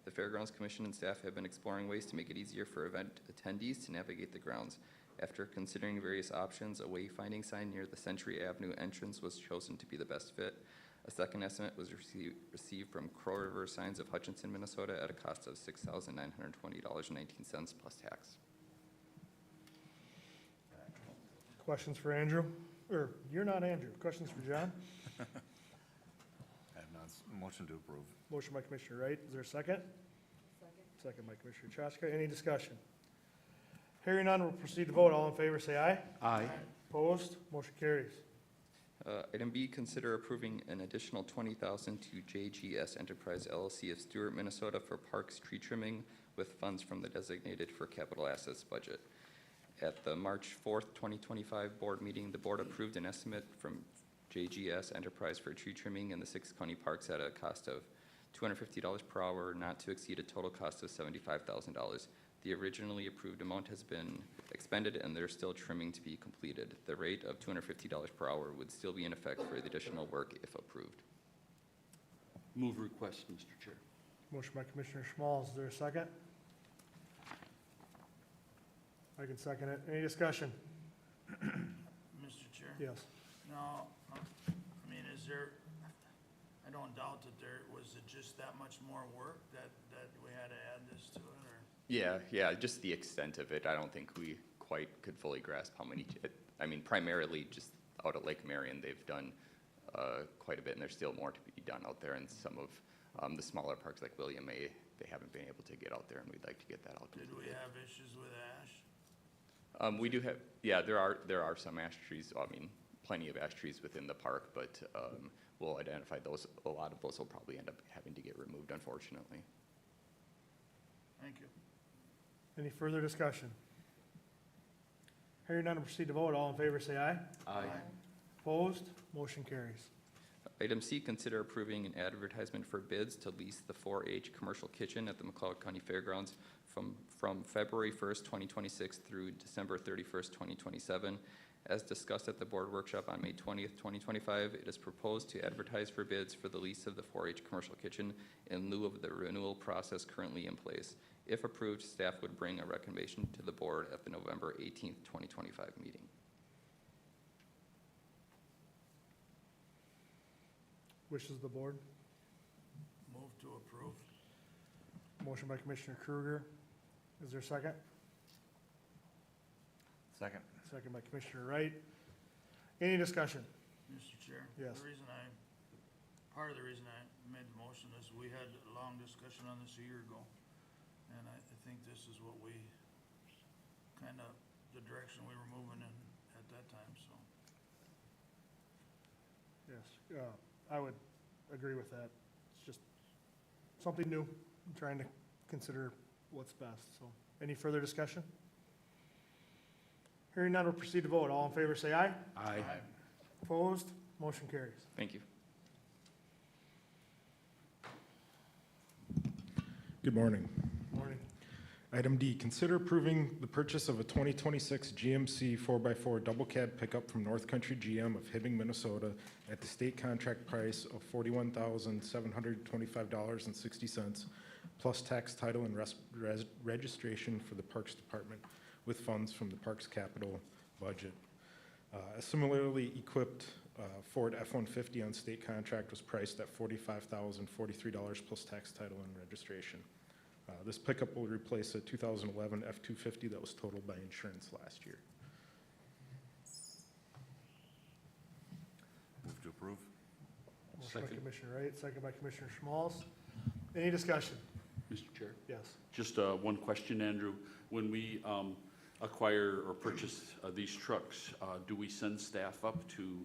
The Fairgrounds Commission and staff have been exploring ways to make it easier for event attendees to navigate the grounds. After considering various options, a wayfinding sign near the Century Avenue entrance was chosen to be the best fit. A second estimate was received from Crow River Signs of Hutchinson, Minnesota at a cost of $6,920.19 plus tax. Questions for Andrew? Or, you're not Andrew. Questions for John? I have none. Motion to approve. Motion by Commissioner Wright. Is there a second? Second by Commissioner Chaska. Any discussion? Hearing none, we'll proceed to vote. All in favor, say aye. Aye. Opposed? Motion carries. Item B, consider approving an additional $20,000 to JGS Enterprise LLC of Stewart, Minnesota for parks tree trimming with funds from the designated for capital assets budget. At the March 4th, 2025 board meeting, the board approved an estimate from JGS Enterprise for tree trimming in the 6 county parks at a cost of $250 per hour, not to exceed a total cost of $75,000. The originally approved amount has been expended and there's still trimming to be completed. The rate of $250 per hour would still be in effect for the additional work if approved. Move request, Mr. Chair. Motion by Commissioner Schmalz. Is there a second? I can second it. Any discussion? Mr. Chair? Yes. No, I mean, is there, I don't doubt that there, was it just that much more work that we had to add this to it, or? Yeah, just the extent of it. I don't think we quite could fully grasp how many, I mean, primarily just out at Lake Marion, they've done quite a bit, and there's still more to be done out there. And some of the smaller parks like William A., they haven't been able to get out there, and we'd like to get that out. Did we have issues with ash? We do have, yeah, there are some ash trees, I mean, plenty of ash trees within the park, but we'll identify those. A lot of those will probably end up having to get removed, unfortunately. Thank you. Any further discussion? Hearing none, we'll proceed to vote. All in favor, say aye. Aye. Opposed? Motion carries. Item C, consider approving an advertisement for bids to lease the 4-H commercial kitchen at the McLeod County Fairgrounds from February 1st, 2026 through December 31st, 2027. As discussed at the board workshop on May 20th, 2025, it is proposed to advertise for bids for the lease of the 4-H commercial kitchen in lieu of the renewal process currently in place. If approved, staff would bring a recommendation to the board at the November 18th, 2025 meeting. Wishes of the board. Move to approve. Motion by Commissioner Kruger. Is there a second? Second. Second by Commissioner Wright. Any discussion? Mr. Chair? Yes. Part of the reason I made the motion is we had a long discussion on this a year ago. And I think this is what we, kind of, the direction we were moving in at that time, so. Yes, I would agree with that. It's just something new. I'm trying to consider what's best, so. Any further discussion? Hearing none, we'll proceed to vote. All in favor, say aye. Aye. Opposed? Motion carries. Thank you. Good morning. Morning. Item D, consider approving the purchase of a 2026 GMC 4x4 double cab pickup from North Country GM of Hibbing, Minnesota at the state contract price of $41,725.60 plus tax, title, and registration for the Parks Department with funds from the Parks Capital budget. A similarly equipped Ford F-150 on state contract was priced at $45,043 plus tax, title, and registration. This pickup will replace a 2011 F-250 that was totaled by insurance last year. Move to approve. Motion by Second. Commissioner Wright, second by Commissioner Schmalz. Any discussion? Mr. Chair? Yes. Just one question, Andrew. When we acquire or purchase these trucks, do we send staff up to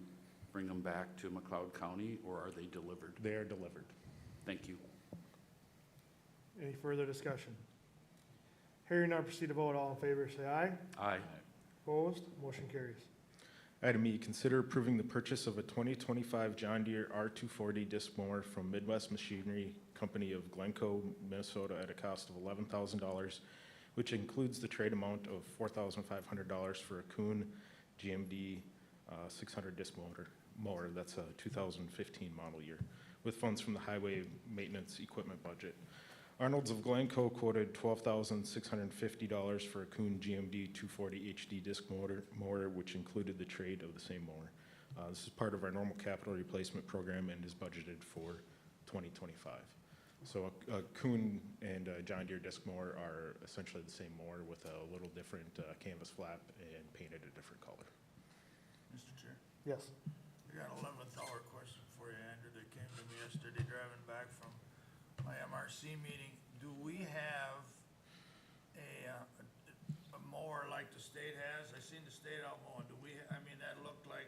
bring them back to McLeod County, or are they delivered? They are delivered. Thank you. Any further discussion? Hearing none, proceed to vote. All in favor, say aye. Aye. Opposed? Motion carries. Item E, consider approving the purchase of a 2025 John Deere R240 disc mower from Midwest Machinery Company of Glencoe, Minnesota at a cost of $11,000, which includes the trade amount of $4,500 for a Kuhn GMD 600 disc mower. That's a 2015 model year, with funds from the Highway Maintenance Equipment budget. Arnold's of Glencoe quoted $12,650 for a Kuhn GMD 240 HD disc mower, which included the trade of the same mower. This is part of our normal capital replacement program and is budgeted for 2025. So a Kuhn and a John Deere disc mower are essentially the same mower with a little different canvas flap and painted a different color. Mr. Chair, Yes. I got an 11th hour question for you, Andrew, that came to me yesterday driving back from my MRC meeting. Do we have a mower like the state has? I seen the state out mowing. Do we, I mean, that looked like,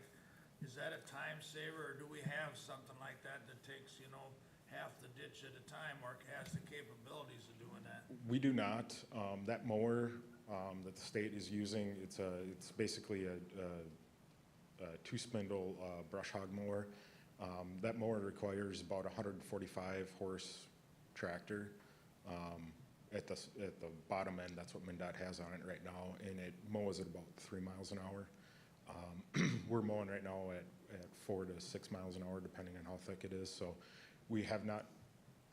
is that a time saver, or do we have something like that that takes, you know, half the ditch at a time, or has the capabilities of doing that? We do not. That mower that the state is using, it's basically a two-spindle brush hog mower. That mower requires about 145 horse tractor. At the bottom end, that's what MnDOT has on it right now, and it mows at about 3 miles an hour. We're mowing right now at 4 to 6 miles an hour, depending on how thick it is. So we have not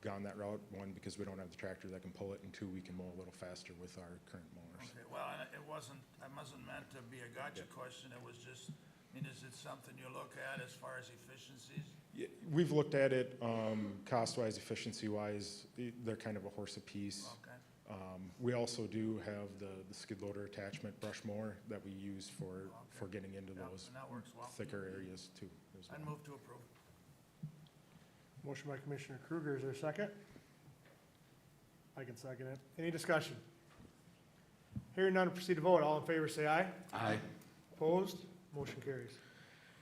gone that route, one, because we don't have the tractor that can pull it, and two, we can mow a little faster with our current mowers. Okay, well, it wasn't meant to be a gotcha question. It was just, I mean, is it something you look at as far as efficiencies? Yeah, we've looked at it, cost-wise, efficiency-wise, they're kind of a horse apiece. Okay. We also do have the skid loader attachment brush mower that we use for getting into Yeah, those and that works well. thicker areas too. as I'd well. move to approve. Motion by Commissioner Kruger. Is there a second? I can second it. Any discussion? Hearing none, proceed to vote. All in favor, say aye. Aye. Opposed? Motion carries.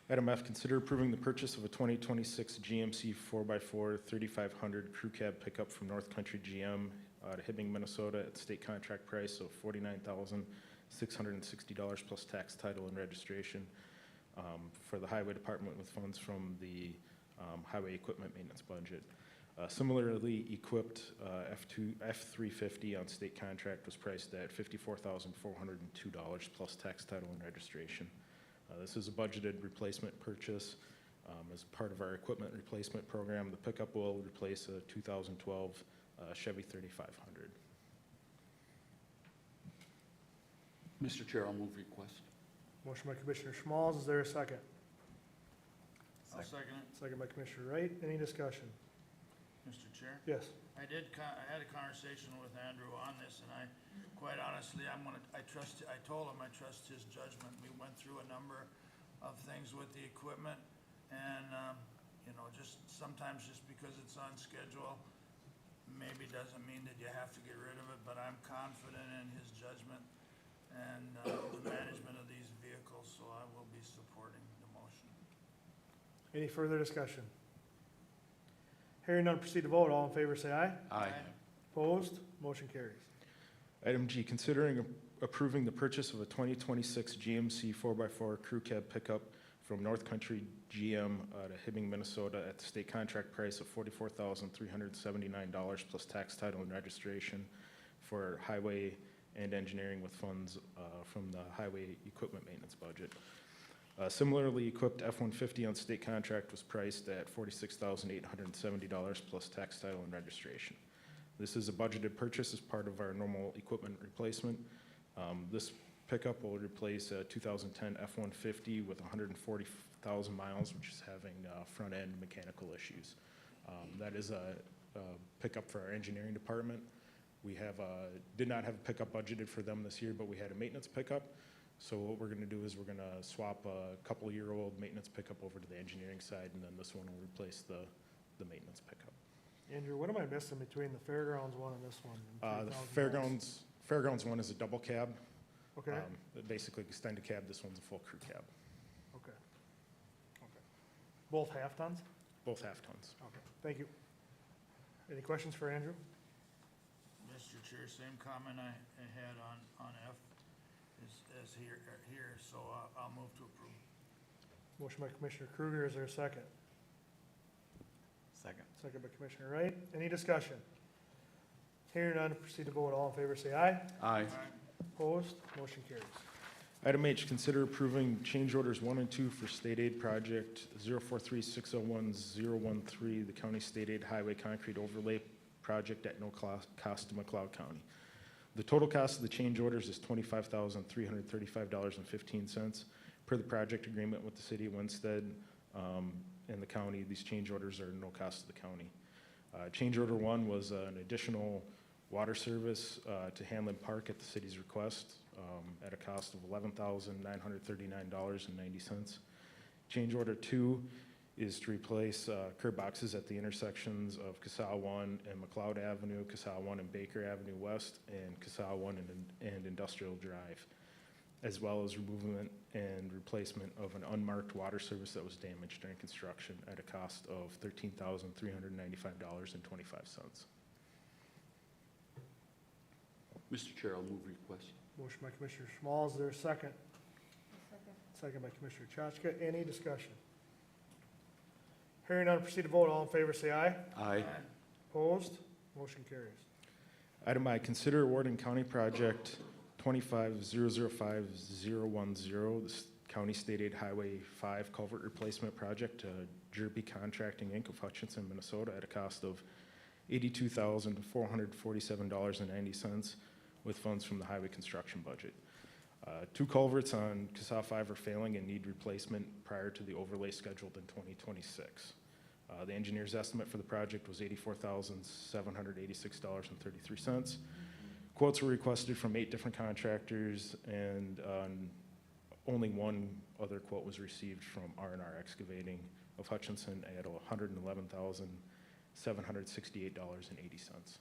Item F, consider approving the purchase of a 2026 GMC 4x4 3500 crew cab pickup from North Country GM out of Hibbing, Minnesota at state contract price of $49,660 plus tax, title, and registration for the Highway Department with funds from the Highway Equipment Maintenance budget. Similarly equipped F-350 on state contract was priced at $54,402 plus tax, title, and registration. This is a budgeted replacement purchase. As part of our equipment replacement program, the pickup will replace a 2012 Chevy 3500. Mr. Chair, I'll move request. Motion by Commissioner Schmalz. Is there a second? I'll second it. Second by Commissioner Wright. Any discussion? Mr. Chair? Yes. I had a conversation with Andrew on this, and quite honestly, I told him I trust his judgment. We went through a number of things with the equipment, and, you know, just sometimes just because it's on schedule, maybe doesn't mean that you have to get rid of it, but I'm confident in his judgment and the management of these vehicles, so I will be supporting the motion. Any further discussion? Hearing none, proceed to vote. All in favor, say aye. Aye. Opposed? Motion carries. Item G, considering approving the purchase of a 2026 GMC 4x4 crew cab pickup from North Country GM out of Hibbing, Minnesota at the state contract price of $44,379 plus tax, title, and registration for highway and engineering with funds from the Highway Equipment Maintenance budget. Similarly equipped F-150 on state contract was priced at $46,870 plus tax, title, and registration. This is a budgeted purchase as part of our normal equipment replacement. This pickup will replace a 2010 F-150 with 140,000 miles, which is having front-end mechanical issues. That is a pickup for our engineering department. We did not have a pickup budgeted for them this year, but we had a maintenance pickup. So what we're going to do is we're going to swap a couple-year-old maintenance pickup over to the engineering side, and then this one will replace the maintenance pickup. Andrew, what am I missing between the Fairgrounds one and this one? The Fairgrounds one is a double cab. Okay, Basically extended cab, this one's a full crew cab, okay. Okay. Both half-tons? both half-tons. Okay, thank you. Any questions for Andrew? Mr. Chair, same comment I had on F as here, so I'll move to approve. Motion by Commissioner Kruger, is there a second? Second. Second by Commissioner Wright. Any discussion? Hearing none, proceed to vote. All in favor, say aye. Aye. Opposed? Motion carries. Item H, consider approving change orders 1 and 2 for state aid project 043601-013, the county state aid highway concrete overlay project at no cost to McLeod County. The total cost of the change orders is $25,335.15. Per the project agreement with the city of Winsted and the county, these change orders are no cost to the county. Change order 1 was an additional water service to Hanlon Park at the city's request at a cost of $11,939.90. Change order 2 is to replace curb boxes at the intersections of Casal 1 and McLeod Avenue, Casal 1 and Baker Avenue West, and Casal 1 and Industrial Drive, as well as removal and replacement of an unmarked water service that was damaged during construction at a cost of $13,395.25. Mr. Chair, I'll move request. Motion by Commissioner Schmalz, is there a second? Second by Commissioner Chachka. Any discussion? Hearing none, proceed to vote. All in favor, say aye. Aye. Opposed? Motion carries. Item I, consider awarding county project 25005-010, the County State Aid Highway 5 culvert replacement project to Jerby Contracting, Inc. of Hutchinson, Minnesota at a cost of $82,447.90 with funds from the highway construction budget. 2 culverts on Casal 5 are failing and need replacement prior to the overlay scheduled in 2026. The engineer's estimate for the project was $84,786.33. Quotes were requested from 8 different contractors, and only one other quote was received from R&R Excavating of Hutchinson at $111,768.80.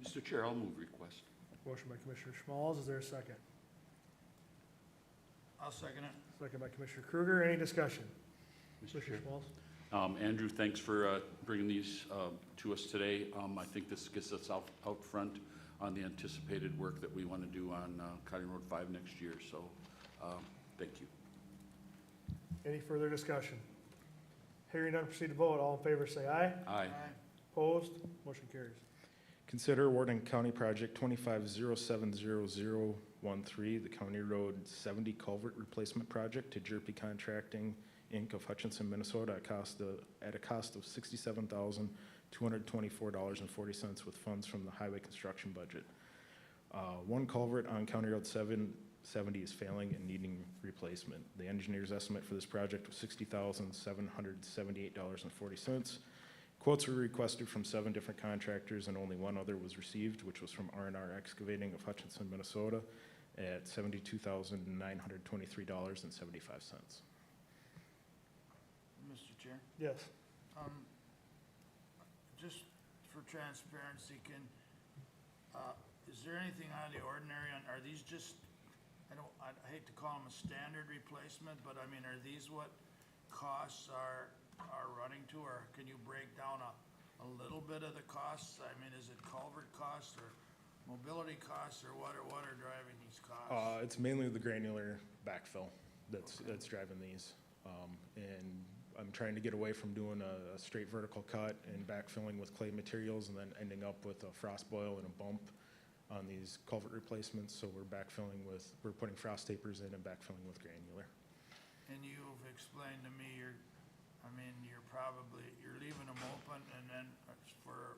Mr. Chair, I'll move request. Motion by Commissioner Schmalz, is there a second? I'll second it. Second by Commissioner Kruger. Any discussion? Mr. Commissioner Chair. Schmalz? Andrew, thanks for bringing these to us today. I think this gets us out front on the anticipated work that we want to do on County Road 5 next year, so thank you. Any further discussion? Hearing none, proceed to vote. All in favor, say aye. Aye. Opposed? Motion carries. Consider awarding county project 250700013, the County Road 70 culvert replacement project to Jerby Contracting, Inc. of Hutchinson, Minnesota at a cost of $67,224.40 with funds from the highway construction budget. 1 culvert on County Road 770 is failing and needing replacement. The engineer's estimate for this project was $60,778.40. Quotes were requested from 7 different contractors and only 1 other was received, which was from R&R Excavating of Hutchinson, Minnesota at $72,923.75. Mr. Chair, Yes. just for transparency, is there anything out of the ordinary are these just, I hate to call them a standard replacement, but I mean, are these what costs are running to, or can you break down a little bit of the costs? I mean, is it culvert costs or mobility costs, or what are driving these costs? It's mainly the granular backfill that's driving these. And I'm trying to get away from doing a straight vertical cut and backfilling with clay materials and then ending up with a frost boil and a bump on these culvert replacements. So we're putting frost tapers in and backfilling with granular. And you've explained to me you're leaving them open and then it's for,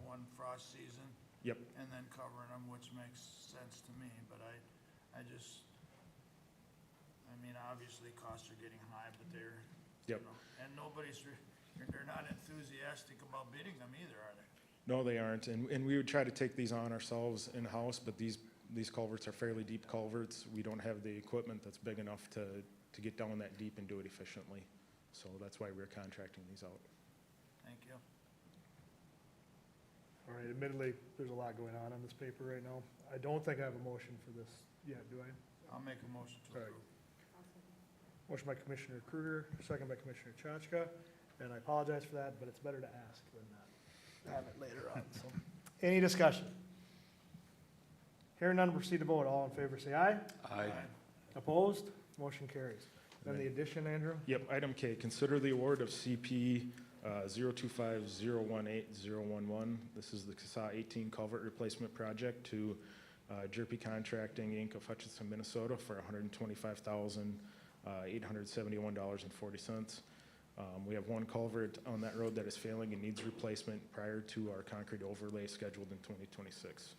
one frost season? Yep. And then covering them, which makes sense to me, but obviously costs are getting high, but they're, Yep. And they're not enthusiastic about bidding them either, are they? No, they aren't. And we would try to take these on ourselves in-house, but these culverts are fairly deep culverts. We don't have the equipment that's big enough to get down that deep and do it efficiently. So that's why we're contracting these out. Thank you. All right, admittedly, there's a lot going on this paper right now. I don't think I have a motion for this yet, do I? I'll make a motion to All right. approve. Motion by Commissioner Kruger, second by Commissioner Chachka, and I apologize for that, but it's better to ask than not have it later on, so. Any discussion? Hearing none, proceed to vote. All in favor, say aye. Aye. Opposed? Motion carries. Then the addition, Andrew? Yep, item K, consider the award of CP 025018011. This is the CSA 18 culvert replacement project to Jerpy Contracting, Inc. of Hutchinson, Minnesota for $125,871.40. We have one culvert on that road that is failing and needs replacement prior to our concrete overlay scheduled in 2026.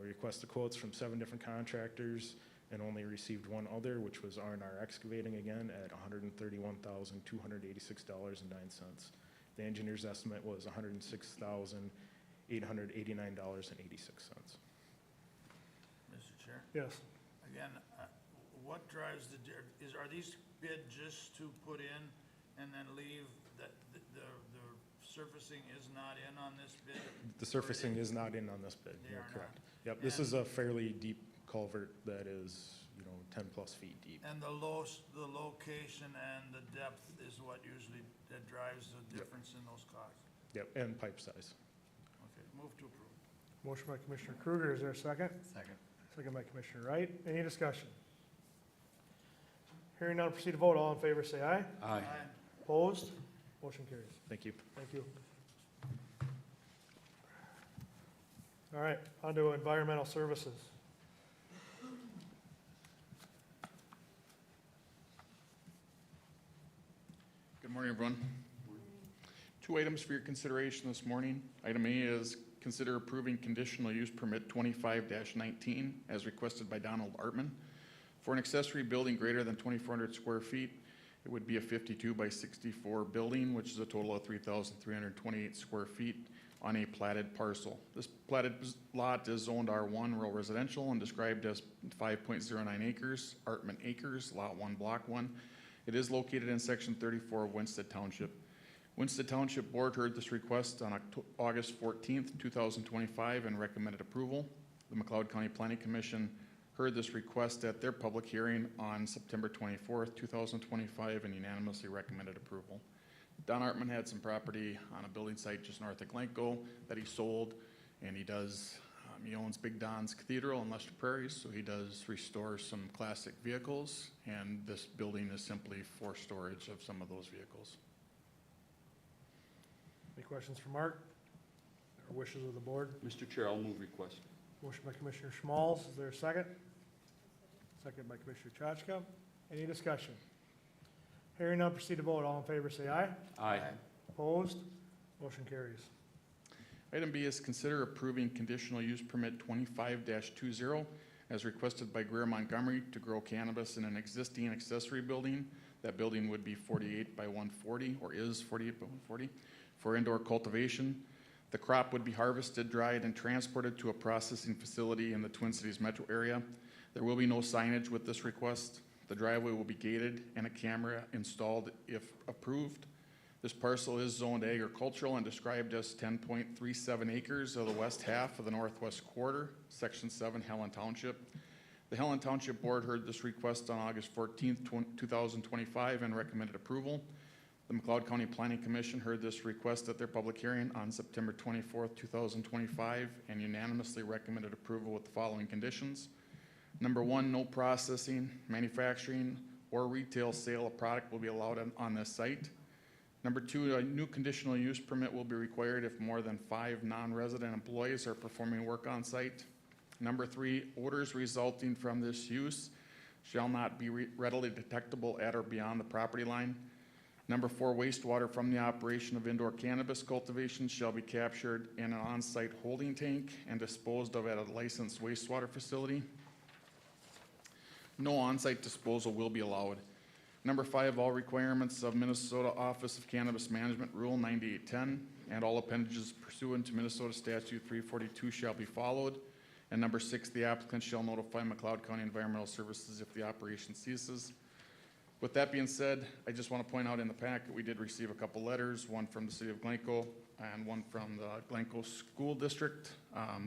We requested quotes from 7 different contractors and only received one other, which was R&R Excavating again at $131,286.09. The engineer's estimate was $106,889.86. Mr. Chair, Yes. again, what drives are these bid just to put in and then leave, that the surfacing is not in on this bid? The surfacing is not in on this bid, They you're are correct. not. Yep, this is a fairly deep culvert that is, 10-plus feet deep. And the location and the depth is what usually, that drives the difference in those costs? Yep, and pipe size. Okay, move to approve. Motion by Commissioner Kruger, is there a second? Second. Second by Commissioner Wright. Any discussion? Hearing none, proceed to vote. All in favor, say aye. Aye. Opposed? Motion carries. Thank you. Thank you. All right, on to environmental services. Good morning, everyone. 2 items for your consideration this morning. Item A is consider approving conditional use permit 25-19 as requested by Donald Artman. For an accessory building greater than 2,400 square feet, it would be a 52 by 64 building, which is a total of 3,328 square feet on a platted parcel. This platted lot is zoned R1 rural residential and described as 5.09 acres, Artman Acres, Lot 1, Block 1. It is located in Section 34 of Winston Township. Winston Township Board heard this request on August 14th, 2025 and recommended approval. The McLeod County Planning Commission heard this request at their public hearing on September 24th, 2025 and unanimously recommended approval. Don Artman had some property on a building site just north of Glencoe that he sold, and he owns Big Don's Cathedral in Lester Prairie, so he does restore some classic vehicles, and this building is simply for storage of some of those vehicles. Any questions for Mark? Or wishes of the board? Mr. Chair, I'll move request. Motion by Commissioner Schmalz, is there a second? Second by Commissioner Chachka. Any discussion? Hearing none, proceed to vote. All in favor, say aye. Aye. Opposed? Motion carries. Item B is consider approving conditional use permit 25-20 as requested by Greer Montgomery to grow cannabis in an existing accessory building. That building would be 48 by 140, or is 48 by 140, for indoor cultivation. The crop would be harvested, dried, and transported to a processing facility in the Twin Cities metro area. There will be no signage with this request. The driveway will be gated and a camera installed if approved. This parcel is zoned agricultural and described as 10.37 acres of the west half of the northwest quarter, Section 7, Helen Township. The Helen Township Board heard this request on August 14th, 2025 and recommended approval. The McLeod County Planning Commission heard this request at their public hearing on September 24th, 2025 and unanimously recommended approval with the following conditions. Number 1, no processing, manufacturing, or retail sale of product will be allowed on this site. Number 2, a new conditional use permit will be required if more than 5 non-resident employees are performing work on site. Number 3, odors resulting from this use shall not be readily detectable at or beyond the property line. Number 4, wastewater from the operation of indoor cannabis cultivation shall be captured in an on-site holding tank and disposed of at a licensed wastewater facility. No on-site disposal will be allowed. Number 5, all requirements of Minnesota Office of Cannabis Management Rule 9810 and all appendages pursuant to Minnesota Statute 342 shall be followed. And number 6, the applicant shall notify McLeod County Environmental Services if the operation ceases. With that being said, I just want to point out in the packet, we did receive a couple letters, one from the city of Glencoe and one from the Glencoe School District.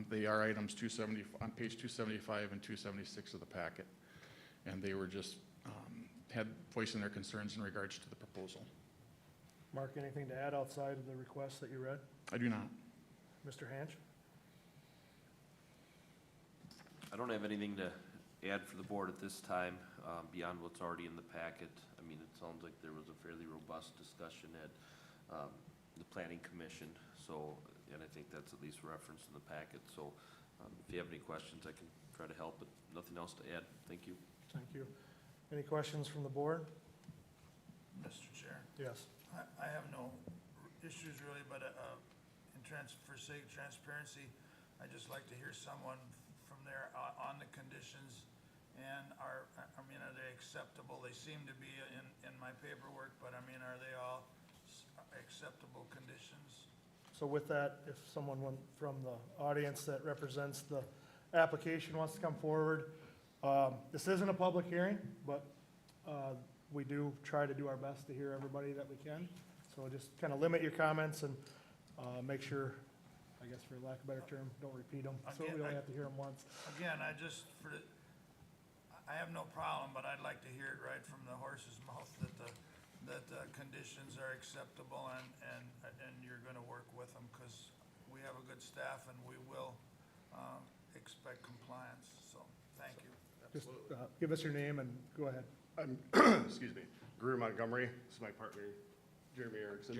They are items 270, on page 275 and 276 of the packet. And they were just, had voicing their concerns in regards to the proposal. Mark, anything to add outside of the request that you read? I do not. Mr. Hanch? I don't have anything to add for the board at this time, beyond what's already in the packet. I mean, it sounds like there was a fairly robust discussion at the planning commission, so, and I think that's at least referenced in the packet. So if you have any questions, I can try to help, but nothing else to add. Thank you. Thank you. Any questions from the board? Mr. Chair, Yes. I have no issues really, but for sake of transparency, I'd just like to hear someone from there on the conditions and are they acceptable? They seem to be in my paperwork, but I mean, are they all acceptable conditions? So with that, if someone from the audience that represents the application wants to come forward, this isn't a public hearing, but we do try to do our best to hear everybody that we can. So just kind of limit your comments and make sure, I guess for lack of a better term, don't repeat them, so we only have to hear them once. Again, I have no problem, but I'd like to hear it right from the horse's mouth that the conditions are acceptable and you're gonna work with them, because we have a good staff and we will expect compliance, so thank you. Just give us your name and go ahead. I'm, excuse me, Greer Montgomery. This is my partner, Jeremy Erickson.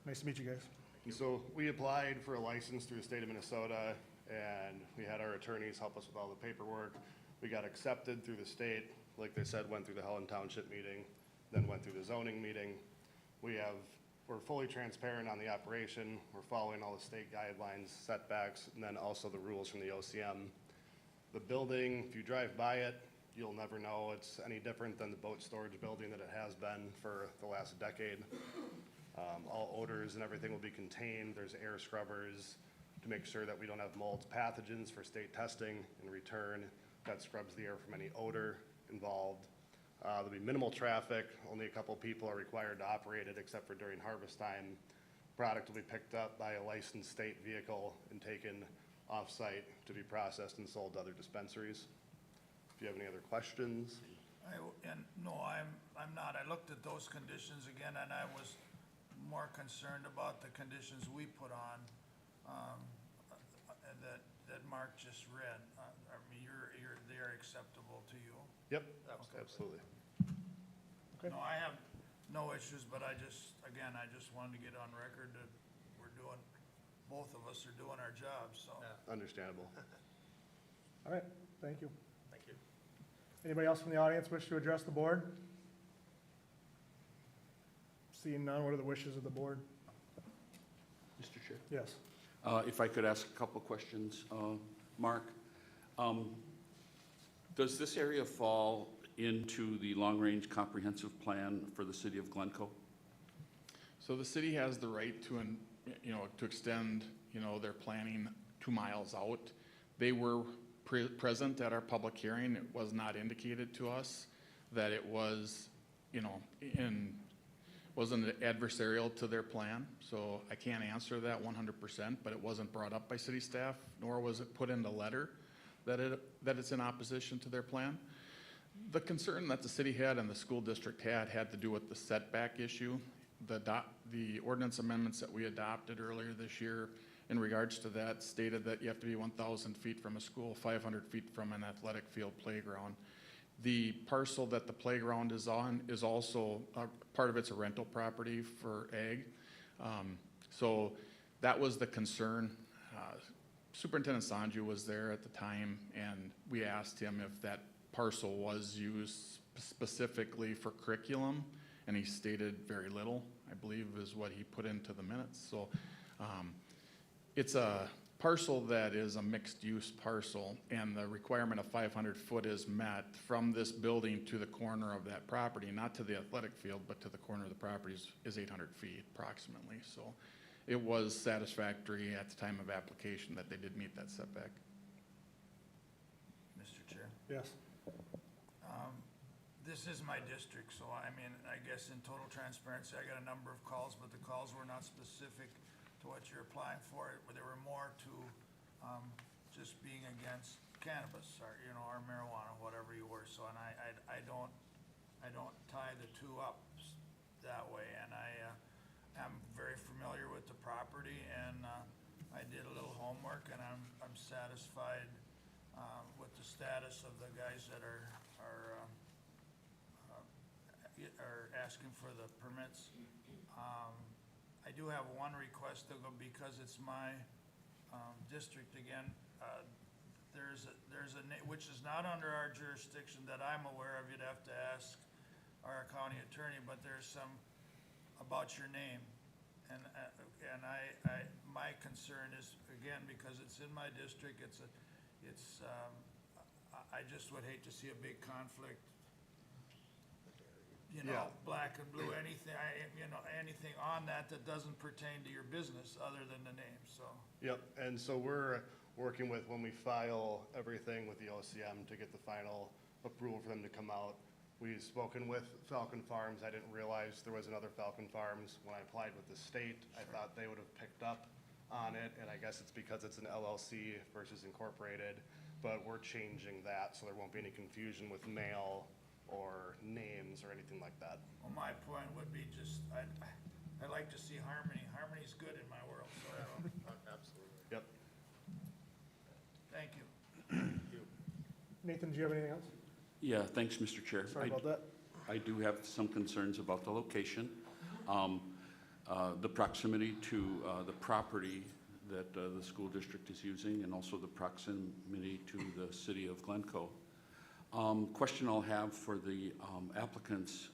Nice to meet you guys. And so we applied for a license through the state of Minnesota, and we had our attorneys help us with all the paperwork. We got accepted through the state, like they said, went through the Helen Township meeting, then went through the zoning meeting. We're fully transparent on the operation. We're following all the state guidelines, setbacks, and then also the rules from the OCM. The building, if you drive by it, you'll never know it's any different than the boat storage building that it has been for the last decade. All odors and everything will be contained. There's air scrubbers to make sure that we don't have molds, pathogens for state testing. In return, that scrubs the air from any odor involved. There'll be minimal traffic. Only a couple people are required to operate it, except for during harvest time. Product will be picked up by a licensed state vehicle and taken off-site to be processed and sold to other dispensaries. If you have any other questions? No, I'm not. I looked at those conditions again, and I was more concerned about the conditions we put on, that Mark just read. I mean, they're acceptable to you? Yep, absolutely. Okay. No, I have no issues, but I just wanted to get on record that both of us are doing our jobs, so. Understandable. All right, thank you. Thank you. Anybody else from the audience wish to address the board? Seeing none, what are the wishes of the board? Mr. Chair? Yes. If I could ask a couple questions, Mark. Does this area fall into the long-range comprehensive plan for the city of Glencoe? So the city has the right to, to extend, their planning 2 miles out. They were present at our public hearing. It was not indicated to us that it was, wasn't adversarial to their plan. So I can't answer that 100%, but it wasn't brought up by city staff, nor was it put in the letter that it's in opposition to their plan. The concern that the city had and the school district had to do with the setback issue. The ordinance amendments that we adopted earlier this year in regards to that stated that you have to be 1,000 feet from a school, 500 feet from an athletic field playground. The parcel that the playground is on is also, part of it's a rental property for ag. So that was the concern. Superintendent Sanju was there at the time, and we asked him if that parcel was used specifically for curriculum, and he stated very little, I believe is what he put into the minutes. So it's a parcel that is a mixed-use parcel, and the requirement of 500 foot is met from this building to the corner of that property, not to the athletic field, but to the corner of the property is 800 feet approximately. So it was satisfactory at the time of application that they did meet that setback. Mr. Chair? Yes. This is my district, so I mean, I guess in total transparency, I got a number of calls, but the calls were not specific to what you're applying for. There were more to, just being against cannabis or, or marijuana, whatever you were. So, and I don't tie the two up that way. And I'm very familiar with the property, and I did a little homework, and I'm satisfied with the status of the guys that are asking for the permits. I do have one request, though, because it's my district again. There's a which is not under our jurisdiction that I'm aware of. You'd have to ask our county attorney, but there's some about your name, and my concern is, again, because it's in my district. I just would hate to see a big conflict. Yeah. Black and blue, anything, anything on that doesn't pertain to your business other than the name, so. Yep, and so we're working with, when we file everything with the OCM to get the final approval for them to come out. We've spoken with Falcon Farms. I didn't realize there was another Falcon Farms. When I applied with the state, I thought they would have picked up on it, and I guess it's because it's an LLC versus incorporated, but we're changing that so there won't be any confusion with mail or names or anything like that. Well, my point would be just, I like to see harmony. Harmony's good in my world, so I don't. Absolutely. Yep. Thank you. Nathan, do you have anything else? Yeah, thanks, Mr. Chair. Sorry about that. I do have some concerns about the location. The proximity to the property that the school district is using, and also the proximity to the city of Glencoe. Question I'll have for the applicants.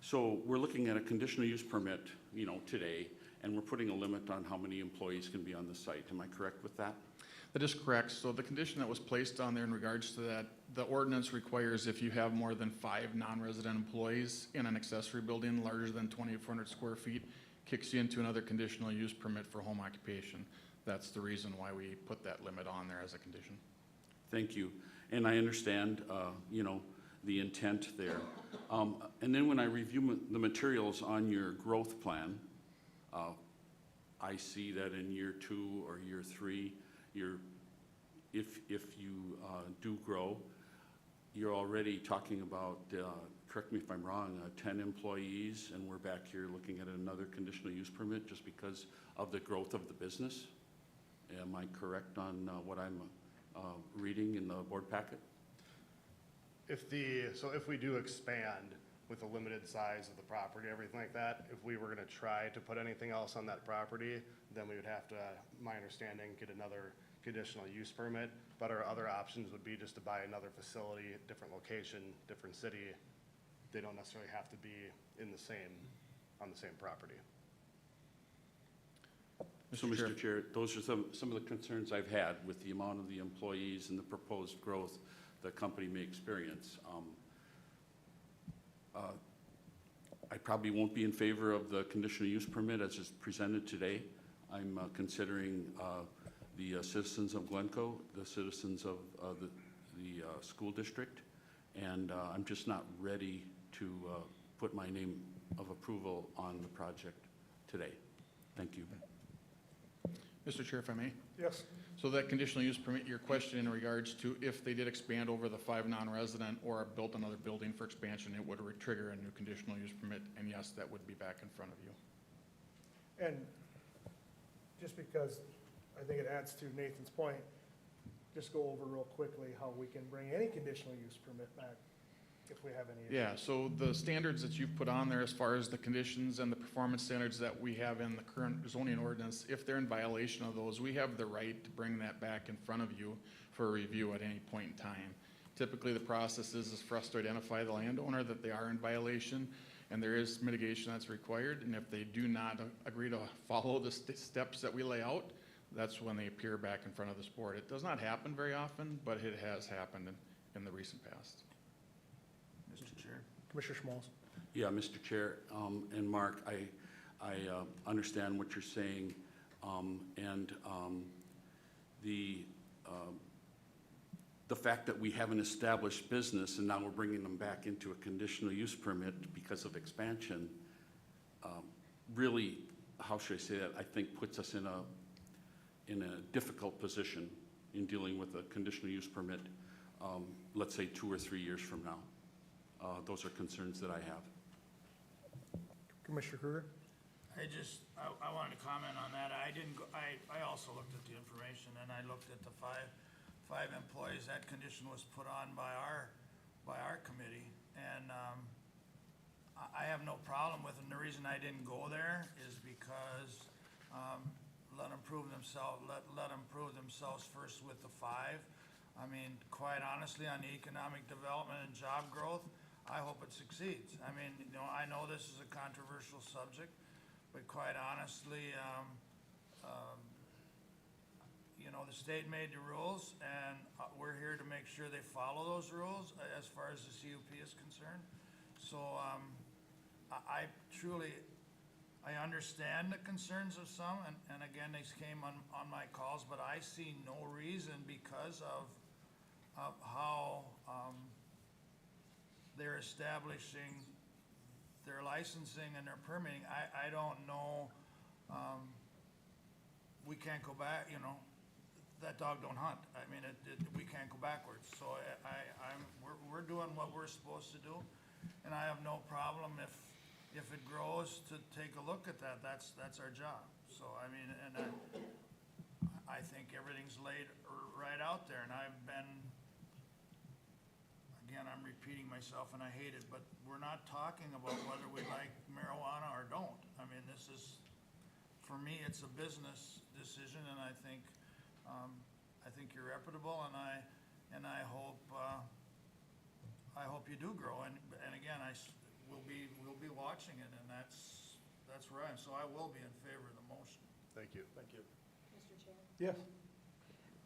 So we're looking at a conditional use permit, today, and we're putting a limit on how many employees can be on the site. Am I correct with that? That is correct. So the condition that was placed on there in regards to that, the ordinance requires if you have more than 5 non-resident employees in an accessory building larger than 2,400 square feet, kicks you into another conditional use permit for home occupation. That's the reason why we put that limit on there as a condition. Thank you. And I understand, the intent there. And then when I review the materials on your growth plan, I see that in year 2 or year 3, if you do grow, you're already talking about, correct me if I'm wrong, 10 employees, and we're back here looking at another conditional use permit just because of the growth of the business. Am I correct on what I'm reading in the board packet? So if we do expand with the limited size of the property, everything like that, if we were gonna try to put anything else on that property, then we would have to, my understanding, get another conditional use permit. But our other options would be just to buy another facility, different location, different city. They don't necessarily have to be on the same property. So, Mr. Chair, those are some of the concerns I've had with the amount of the employees and the proposed growth the company may experience. I probably won't be in favor of the conditional use permit as is presented today. I'm considering the citizens of Glencoe, the citizens of the school district, and I'm just not ready to put my name of approval on the project today. Thank you. Mr. Chair, if I may? Yes. So that conditional use permit, your question in regards to if they did expand over the 5 non-resident or built another building for expansion, it would trigger a new conditional use permit, and yes, that would be back in front of you. And just because I think it adds to Nathan's point, just go over real quickly how we can bring any conditional use permit back if we have any issues. Yeah, so the standards that you've put on there as far as the conditions and the performance standards that we have in the current zoning ordinance, if they're in violation of those, we have the right to bring that back in front of you for a review at any point in time. Typically, the process is for us to identify the landowner that they are in violation, and there is mitigation that's required, and if they do not agree to follow the steps that we lay out, that's when they appear back in front of this board. It does not happen very often, but it has happened in the recent past. Mr. Chair. Commissioner Schmalz. Yeah, Mr. Chair, and Mark, I understand what you're saying, and the fact that we have an established business and now we're bringing them back into a conditional use permit because of expansion really how should I say that, I think puts us in a difficult position in dealing with a conditional use permit, let's say 2 or 3 years from now. Those are concerns that I have. Commissioner Kruger? I wanted to comment on that. I didn't go, I also looked at the information, and I looked at the five employees. That condition was put on by our committee, and, I have no problem with it. And the reason I didn't go there is because, let them prove themselves, let them prove themselves first with the 5. I mean, quite honestly, on the economic development and job growth, I hope it succeeds. I mean, you know, I know this is a controversial subject, but quite honestly, you know, the state made the rules, and we're here to make sure they follow those rules as far as the CUP is concerned. So, I truly, I understand the concerns of some, and again, these came on my calls, but I see no reason because of how, they're establishing their licensing and their permitting. I don't know, we can't go back, you know, that dog don't hunt. I mean, we can't go backwards. So we're doing what we're supposed to do, and I have no problem if it grows to take a look at that. That's our job. So, I mean, and I think everything's laid right out there, and I've been, again, I'm repeating myself and I hate it, but we're not talking about whether we like marijuana or don't. I mean, this is, for me, it's a business decision, and I think you're reputable, and I hope you do grow, and again, we'll be watching it, and that's where I am, so I will be in favor of the motion. Thank you. Thank you. Mr. Chair? Yes.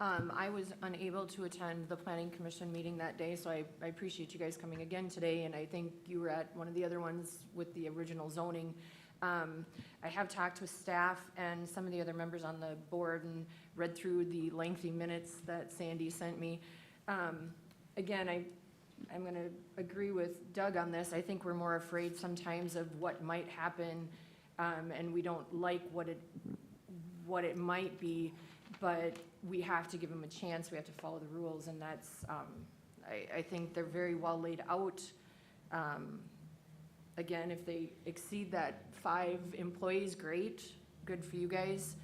I was unable to attend the planning commission meeting that day, so I appreciate you guys coming again today, and I think you were at one of the other ones with the original zoning. I have talked with staff and some of the other members on the board and read through the lengthy minutes that Sandy sent me. Again, I'm gonna agree with Doug on this. I think we're more afraid sometimes of what might happen, and we don't like what it might be, but we have to give them a chance. We have to follow the rules, and that's, I think they're very well laid out. Again, if they exceed that 5 employees, great, good for you guys.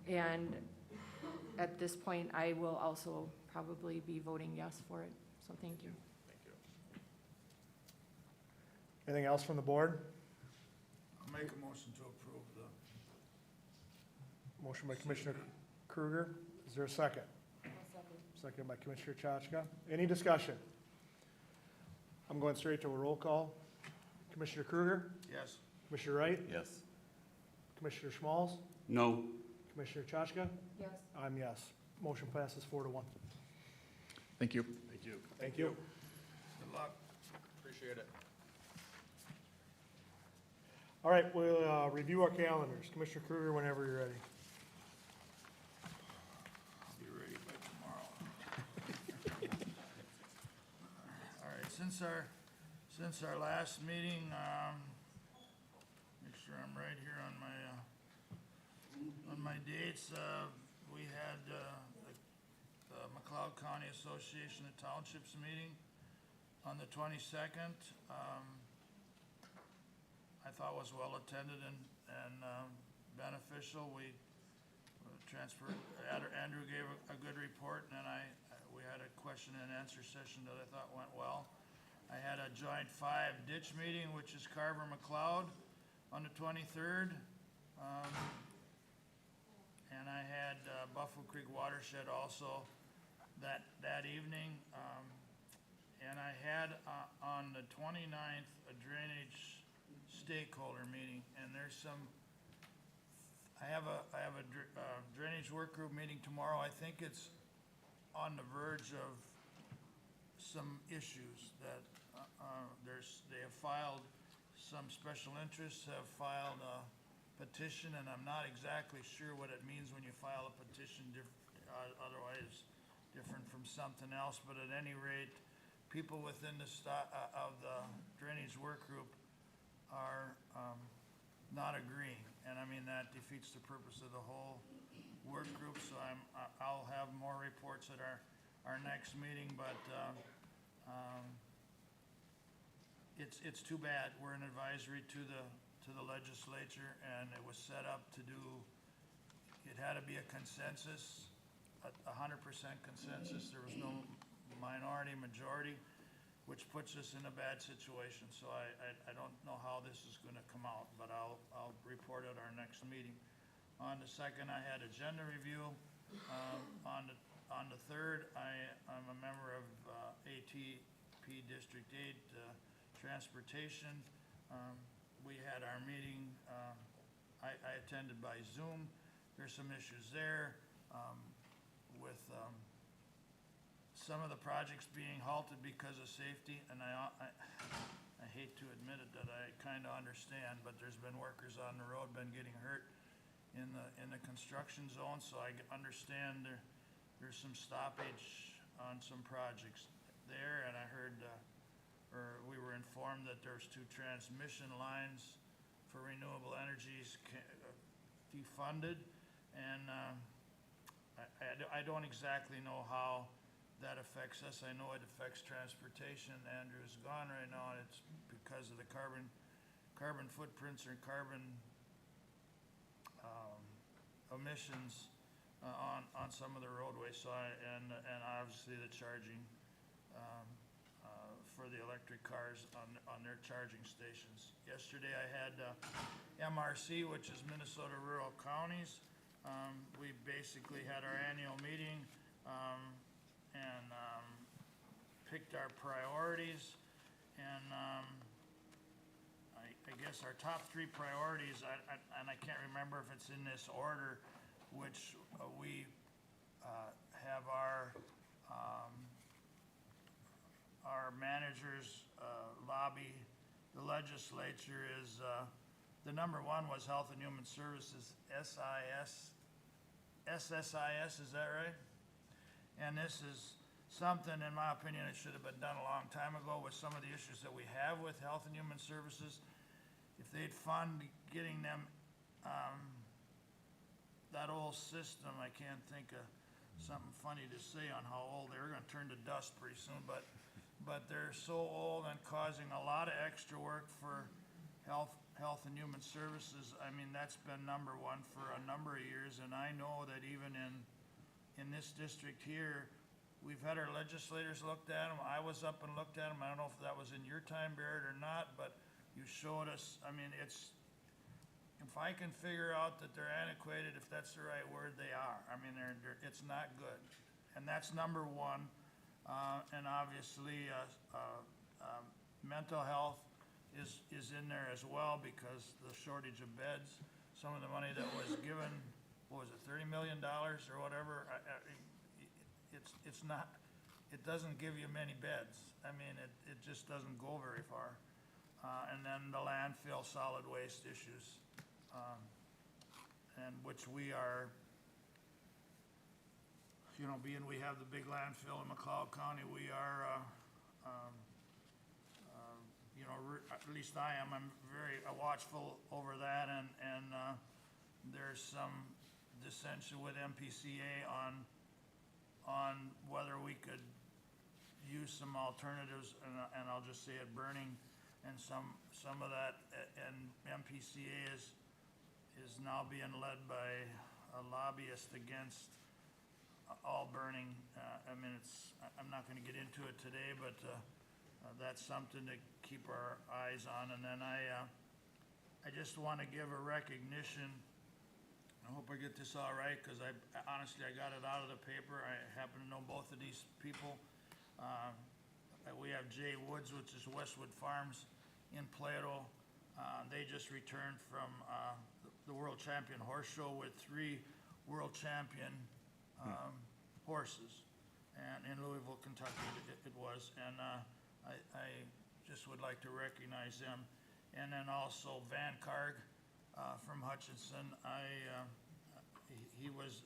And at this point, I will also probably be voting yes for it, so thank you. Thank you. Anything else from the board? I'll make a motion to approve the. Motion by Commissioner Kruger. Is there a second? Second by Commissioner Chachka. Any discussion? I'm going straight to a roll call. Commissioner Kruger? Yes. Commissioner Wright? Yes. Commissioner Schmalz? No. Commissioner Chachka? Yes. I'm yes. Motion passes 4-1. Thank you. Thank you. Thank you. Good luck. Appreciate it. All right, we'll review our calendars. Commissioner Kruger, whenever you're ready. I'll be ready by tomorrow. All right, since our last meeting, make sure I'm right here on my dates, we had, the McLeod County Association of Townships meeting on the 22nd. I thought was well attended and beneficial. We transferred, Andrew gave a good report, and then we had a question and answer session that I thought went well. I had a joint 5 ditch meeting, which is Carver McLeod on the 23rd. And I had Buffalo Creek Watershed also that evening. And I had on the 29th a drainage stakeholder meeting, and there's some, I have a drainage work group meeting tomorrow. I think it's on the verge of some issues that they have filed, some special interests have filed a petition, and I'm not exactly sure what it means when you file a petition, otherwise different from something else, but at any rate, people within the of the drainage work group are not agreeing. And I mean, that defeats the purpose of the whole work group, so I'll have more reports at our next meeting, but, it's too bad. We're an advisory to the legislature, and it was set up to do, it had to be a consensus, 100% consensus. There was no minority, majority, which puts us in a bad situation. So I don't know how this is gonna come out, but I'll report at our next meeting. On the second, I had agenda review. On the third, I'm a member of ATP District 8 Transportation. We had our meeting, I attended by Zoom. There's some issues there with some of the projects being halted because of safety, and I hate to admit it that I kind of understand, but there's been workers on the road been getting hurt in the construction zone, so I understand there's some stoppage on some projects there, and I heard, or we were informed that there's 2 transmission lines for renewable energies defunded, and I don't exactly know how that affects us. I know it affects transportation. Andrew's gone right now, and it's because of the carbon footprints or carbon emissions on some of the roadways. So and obviously the charging for the electric cars on their charging stations. Yesterday I had MRC, which is Minnesota Rural Counties. We basically had our annual meeting and picked our priorities, and I guess our top 3 priorities, and I can't remember if it's in this order, which we have our managers lobby the legislature is, the number 1 was Health and Human Services, SSIS, is that right? And this is something, in my opinion, it should have been done a long time ago with some of the issues that we have with Health and Human Services. If they'd fund getting them, that old system, I can't think of something funny to say on how old, they're gonna turn to dust pretty soon, but they're so old and causing a lot of extra work for Health and Human Services. I mean, that's been number 1 for a number of years, and I know that even in this district here, we've had our legislators looked at them. I was up and looked at them. I don't know if that was in your time, Barrett, or not, but you showed us, I mean, if I can figure out that they're antiquated, if that's the right word, they are. I mean, it's not good. And that's number 1. And obviously, mental health is in there as well because the shortage of beds. Some of the money that was given, what was it, $30 million or whatever? It's not, it doesn't give you many beds. I mean, it just doesn't go very far. And then the landfill solid waste issues, and which we are, you know, being we have the big landfill in McLeod County, we are, you know, at least I am, I'm very watchful over that, and there's some dissension with MPCA on whether we could use some alternatives, and I'll just say it, burning, and some of that, and MPCA is now being led by a lobbyist against all burning. I mean, I'm not gonna get into it today, but that's something to keep our eyes on. And then I just wanna give a recognition. I hope I get this all right, because honestly, I got it out of the paper. I happen to know both of these people. We have Jay Woods, which is Westwood Farms in Plato. They just returned from the World Champion Horse Show with 3 World Champion horses, and in Louisville, Kentucky it was. And I just would like to recognize them. And then also Van Karg from Hutchinson. He was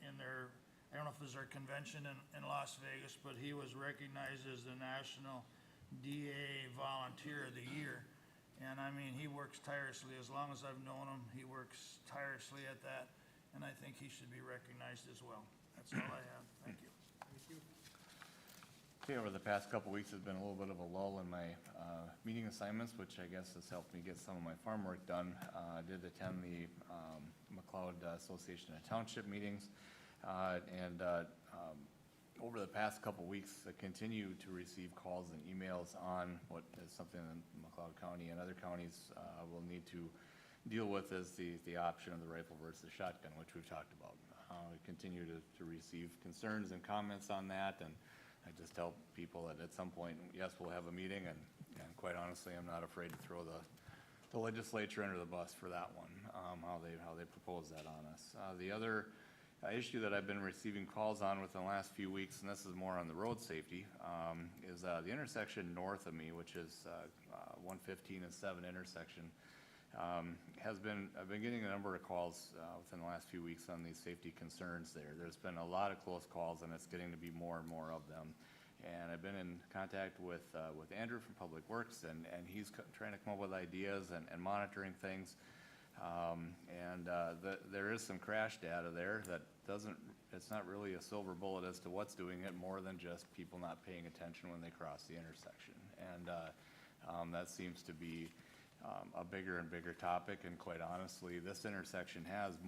in their, I don't know if it was their convention in Las Vegas, but he was recognized as the National DA Volunteer of the Year. And I mean, he works tirelessly. As long as I've known him, he works tirelessly at that, and I think he should be recognized as well. That's all I have. Thank you. Okay, over the past couple weeks, there's been a little bit of a lull in my meeting assignments, which I guess has helped me get some of my farm work done. I did attend the McLeod Association of Township meetings, and over the past couple weeks, I continue to receive calls and emails on what is something that McLeod County and other counties will need to deal with, is the option of the rifle versus shotgun, which we've talked about. We continue to receive concerns and comments on that, and I just tell people that at some point, yes, we'll have a meeting, and quite honestly, I'm not afraid to throw the legislature under the bus for that one, how they propose that on us. The other issue that I've been receiving calls on within the last few weeks, and this is more on the road safety, is the intersection north of me, which is 115 and 7 intersection. I've been getting a number of calls within the last few weeks on these safety concerns there. There's been a lot of close calls, and it's getting to be more and more of them. And I've been in contact with Andrew from Public Works, and he's trying to come up with ideas and monitoring things. There is some crash data there that it's not really a silver bullet as to what's doing it, more than just people not paying attention when they cross the intersection. And that seems to be a bigger and bigger topic, and quite honestly, this intersection has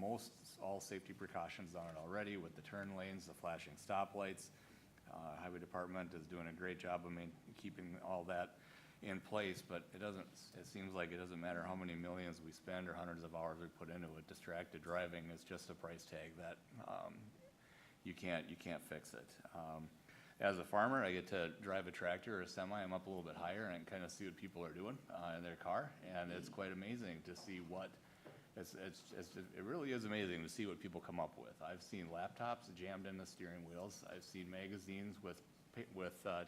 all safety precautions on it already, with the turn lanes, the flashing stoplights. Highway Department is doing a great job of keeping all that in place, but it seems like it doesn't matter how many millions we spend or hundreds of hours we put into it. Distracted driving is just a price tag that you can't fix it. As a farmer, I get to drive a tractor or a semi. I'm up a little bit higher and kind of see what people are doing in their car, and it's quite amazing to see it really is amazing to see what people come up with. I've seen laptops jammed in the steering wheels. I've seen magazines with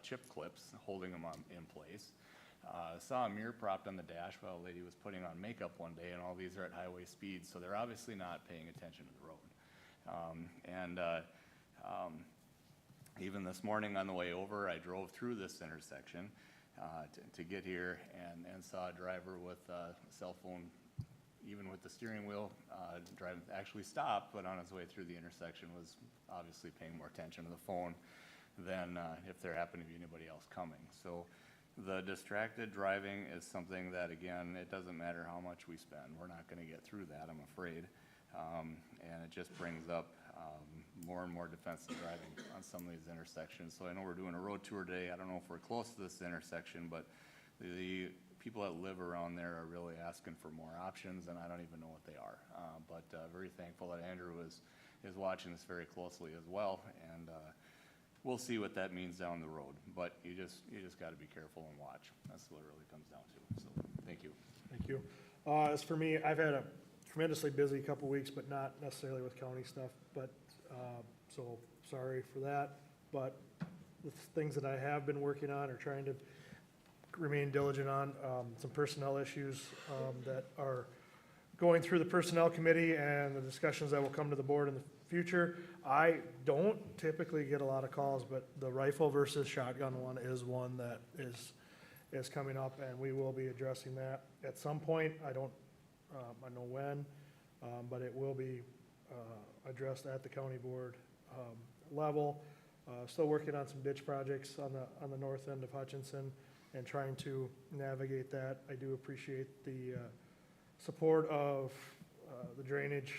chip clips holding them in place. Saw a mirror propped on the dash while a lady was putting on makeup one day, and all these are at highway speeds, so they're obviously not paying attention to the road. Even this morning on the way over, I drove through this intersection to get here, and saw a driver with a cell phone, even with the steering wheel, driving, actually stopped, but on his way through the intersection was obviously paying more attention to the phone than if there happened to be anybody else coming. So the distracted driving is something that, again, it doesn't matter how much we spend. We're not going to get through that, I'm afraid. And it just brings up more and more defensive driving on some of these intersections. So I know we're doing a road tour today. I don't know if we're close to this intersection, but the people that live around there are really asking for more options, and I don't even know what they are. But very thankful that Andrew is watching this very closely as well, and we'll see what that means down the road. But you just got to be careful and watch. That's what it really comes down to. So thank you. Thank you. As for me, I've had a tremendously busy couple weeks, but not necessarily with county stuff, but, so sorry for that. But the things that I have been working on or trying to remain diligent on, some personnel issues that are going through the personnel committee and the discussions that will come to the board in the future. I don't typically get a lot of calls, but the rifle versus shotgun one is one that is coming up, and we will be addressing that at some point. I don't know when, but it will be addressed at the county board level. Still working on some ditch projects on the north end of Hutchinson and trying to navigate that. I do appreciate the support of the drainage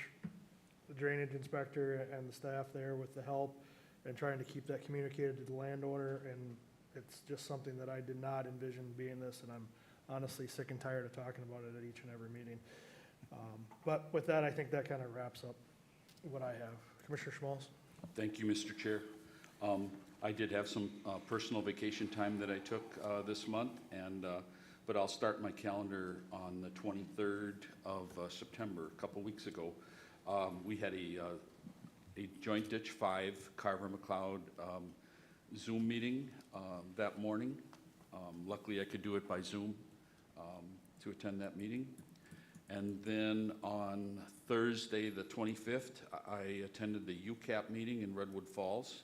inspector and the staff there with the help and trying to keep that communicated to the landowner. And it's just something that I did not envision being this, and I'm honestly sick and tired of talking about it at each and every meeting. But with that, I think that kind of wraps up what I have. Commissioner Schmalz? Thank you, Mr. Chair. I did have some personal vacation time that I took this month, but I'll start my calendar on the 23rd of September, a couple weeks ago. We had a Joint Ditch 5 Carver-McLeod Zoom meeting that morning. Luckily, I could do it by Zoom to attend that meeting. And then on Thursday, the 25th, I attended the UCAP meeting in Redwood Falls.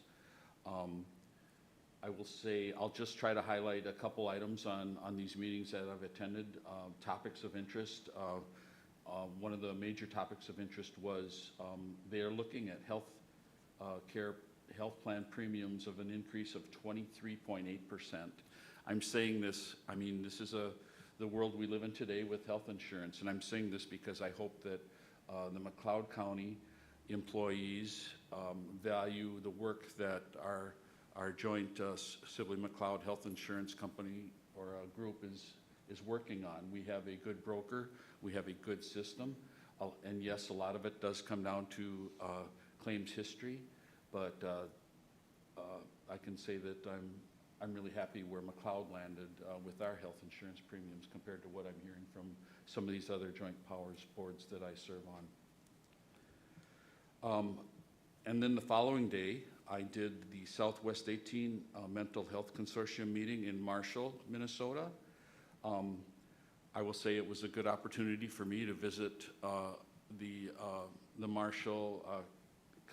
I will say, I'll just try to highlight a couple items on these meetings that I've attended, topics of interest. One of the major topics of interest was they are looking at health plan premiums of an increase of 23.8%. I'm saying this, I mean, this is the world we live in today with health insurance, and I'm saying this because I hope that the McLeod County employees value the work that our joint Sibley McLeod Health Insurance Company or group is working on. We have a good broker, we have a good system, and yes, a lot of it does come down to claims history, but I can say that I'm really happy where McLeod landed with our health insurance premiums compared to what I'm hearing from some of these other joint powers boards that I serve on. And then the following day, I did the Southwest 18 Mental Health Consortium meeting in Marshall, Minnesota. I will say it was a good opportunity for me to visit the Marshall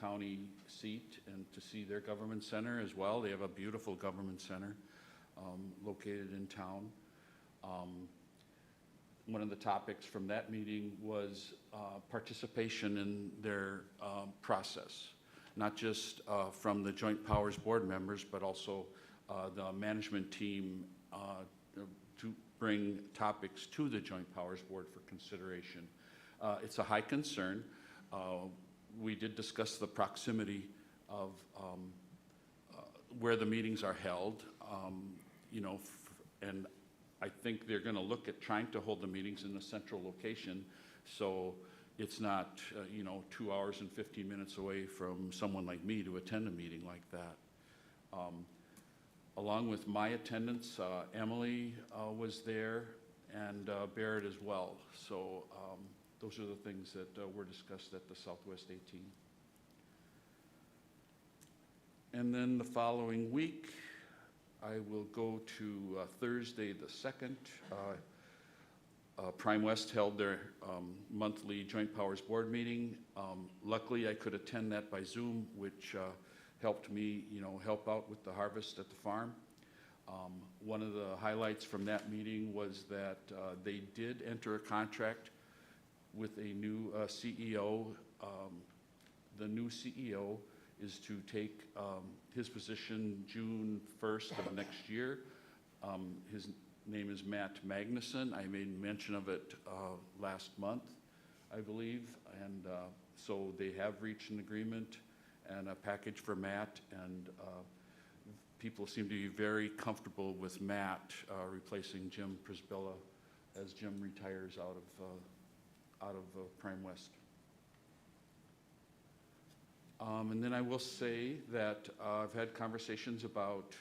County seat and to see their government center as well. They have a beautiful government center located in town. One of the topics from that meeting was participation in their process, not just from the Joint Powers Board members, but also the management team to bring topics to the Joint Powers Board for consideration. It's a high concern. We did discuss the proximity of where the meetings are held, and I think they're going to look at trying to hold the meetings in a central location, so it's not 2 hours and 15 minutes away from someone like me to attend a meeting like that. Along with my attendance, Emily was there, and Barrett as well. So those are the things that were discussed at the Southwest 18. And then the following week, I will go to Thursday the 2nd. Prime West held their monthly Joint Powers Board meeting. Luckily, I could attend that by Zoom, which helped me, help out with the harvest at the farm. One of the highlights from that meeting was that they did enter a contract with a new CEO. The new CEO is to take his position June 1st of next year. His name is Matt Magnuson. I made mention of it last month, I believe, and so they have reached an agreement and a package for Matt, and people seem to be very comfortable with Matt replacing Jim Prisbilla as Jim retires out of Prime West. And then I will say that I've had conversations about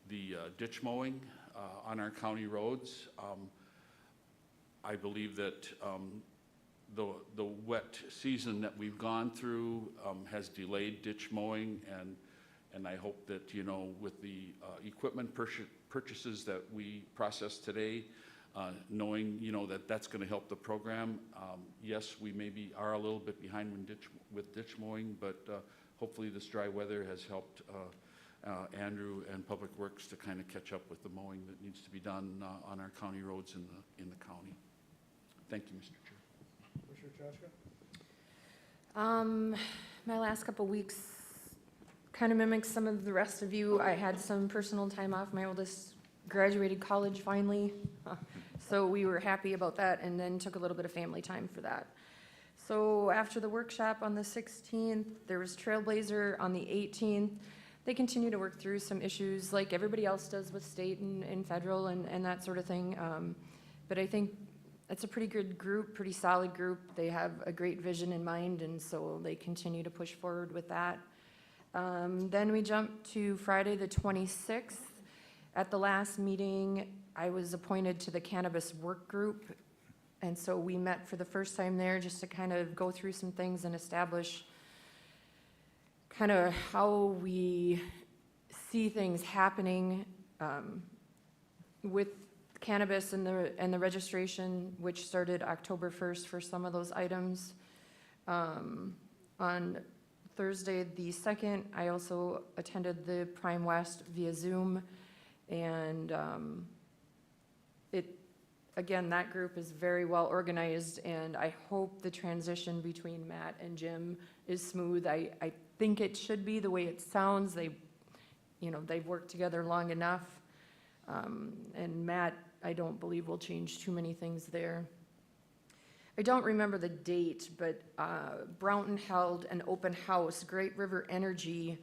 the ditch mowing on our county roads. I believe that the wet season that we've gone through has delayed ditch mowing, and I hope that, with the equipment purchases that we process today, knowing, that that's going to help the program. Yes, we maybe are a little bit behind with ditch mowing, but hopefully this dry weather has helped Andrew and Public Works to kind of catch up with the mowing that needs to be done on our county roads in the county. Thank you, Mr. Chair. Commissioner Chaska? My last couple weeks kind of mimics some of the rest of you. I had some personal time off. My oldest graduated college finally, so we were happy about that, and then took a little bit of family time for that. So after the workshop on the 16th, there was Trailblazer on the 18th. They continue to work through some issues like everybody else does with state and federal and that sort of thing. But I think it's a pretty good group, pretty solid group. They have a great vision in mind, and so they continue to push forward with that. Then we jump to Friday the 26th. At the last meeting, I was appointed to the cannabis work group, and so we met for the first time there just to kind of go through some things and establish kind of how we see things happening with cannabis and the registration, which started October 1st for some of those items. On Thursday the 2nd, I also attended the Prime West via Zoom, and again, that group is very well organized, and I hope the transition between Matt and Jim is smooth. I think it should be the way it sounds. They've worked together long enough, and Matt, I don't believe will change too many things there. I don't remember the date, but Brownton held an open house. Great River Energy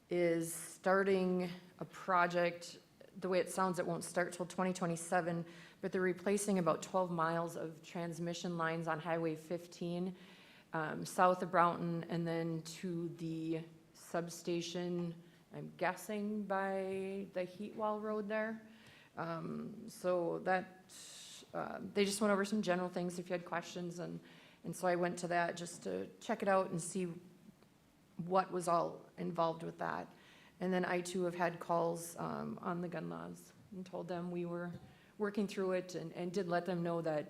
is starting a project. The way it sounds, it won't start till 2027, but they're replacing about 12 miles of transmission lines on Highway 15 south of Brownton, and then to the substation, I'm guessing by the Heat Wall Road there. So that, they just went over some general things if you had questions, and so I went to that just to check it out and see what was all involved with that. And then I too have had calls on the gun laws and told them we were working through it, and did let them know that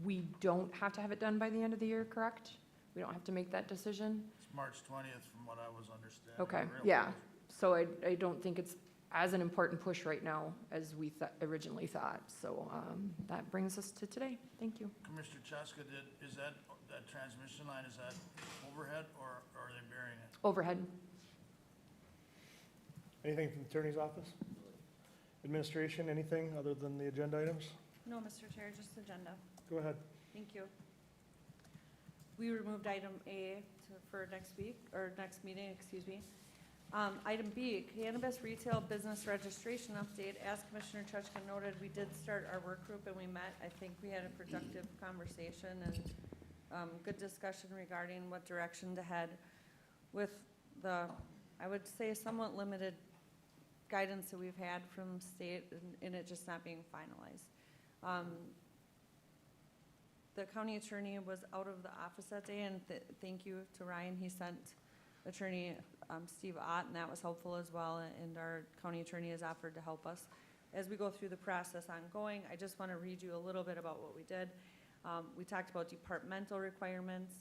we don't have to have it done by the end of the year, correct? We don't have to make that decision? It's March 20th from what I was understanding. Okay, Real yeah. close. So I don't think it's as an important push right now as we originally thought. So that brings us to today. Thank you. Commissioner Chaska, is that transmission line, is that overhead or are they burying it? Overhead. Anything from the attorney's office? Administration, anything other than the agenda items? No, Mr. Chair, just agenda. Go ahead. Thank you. We removed item A for next week, or next meeting, excuse me. Item B, cannabis retail business registration update. As Commissioner Chutchka noted, we did start our work group and we met. I think we had a productive conversation and good discussion regarding what direction to head with the, I would say, somewhat limited guidance that we've had from state and it just not being finalized. The county attorney was out of the office that day, and thank you to Ryan. He sent Attorney Steve Ott, and that was helpful as well, and our county attorney has offered to help us as we go through the process ongoing. I just want to read you a little bit about what we did. We talked about departmental requirements,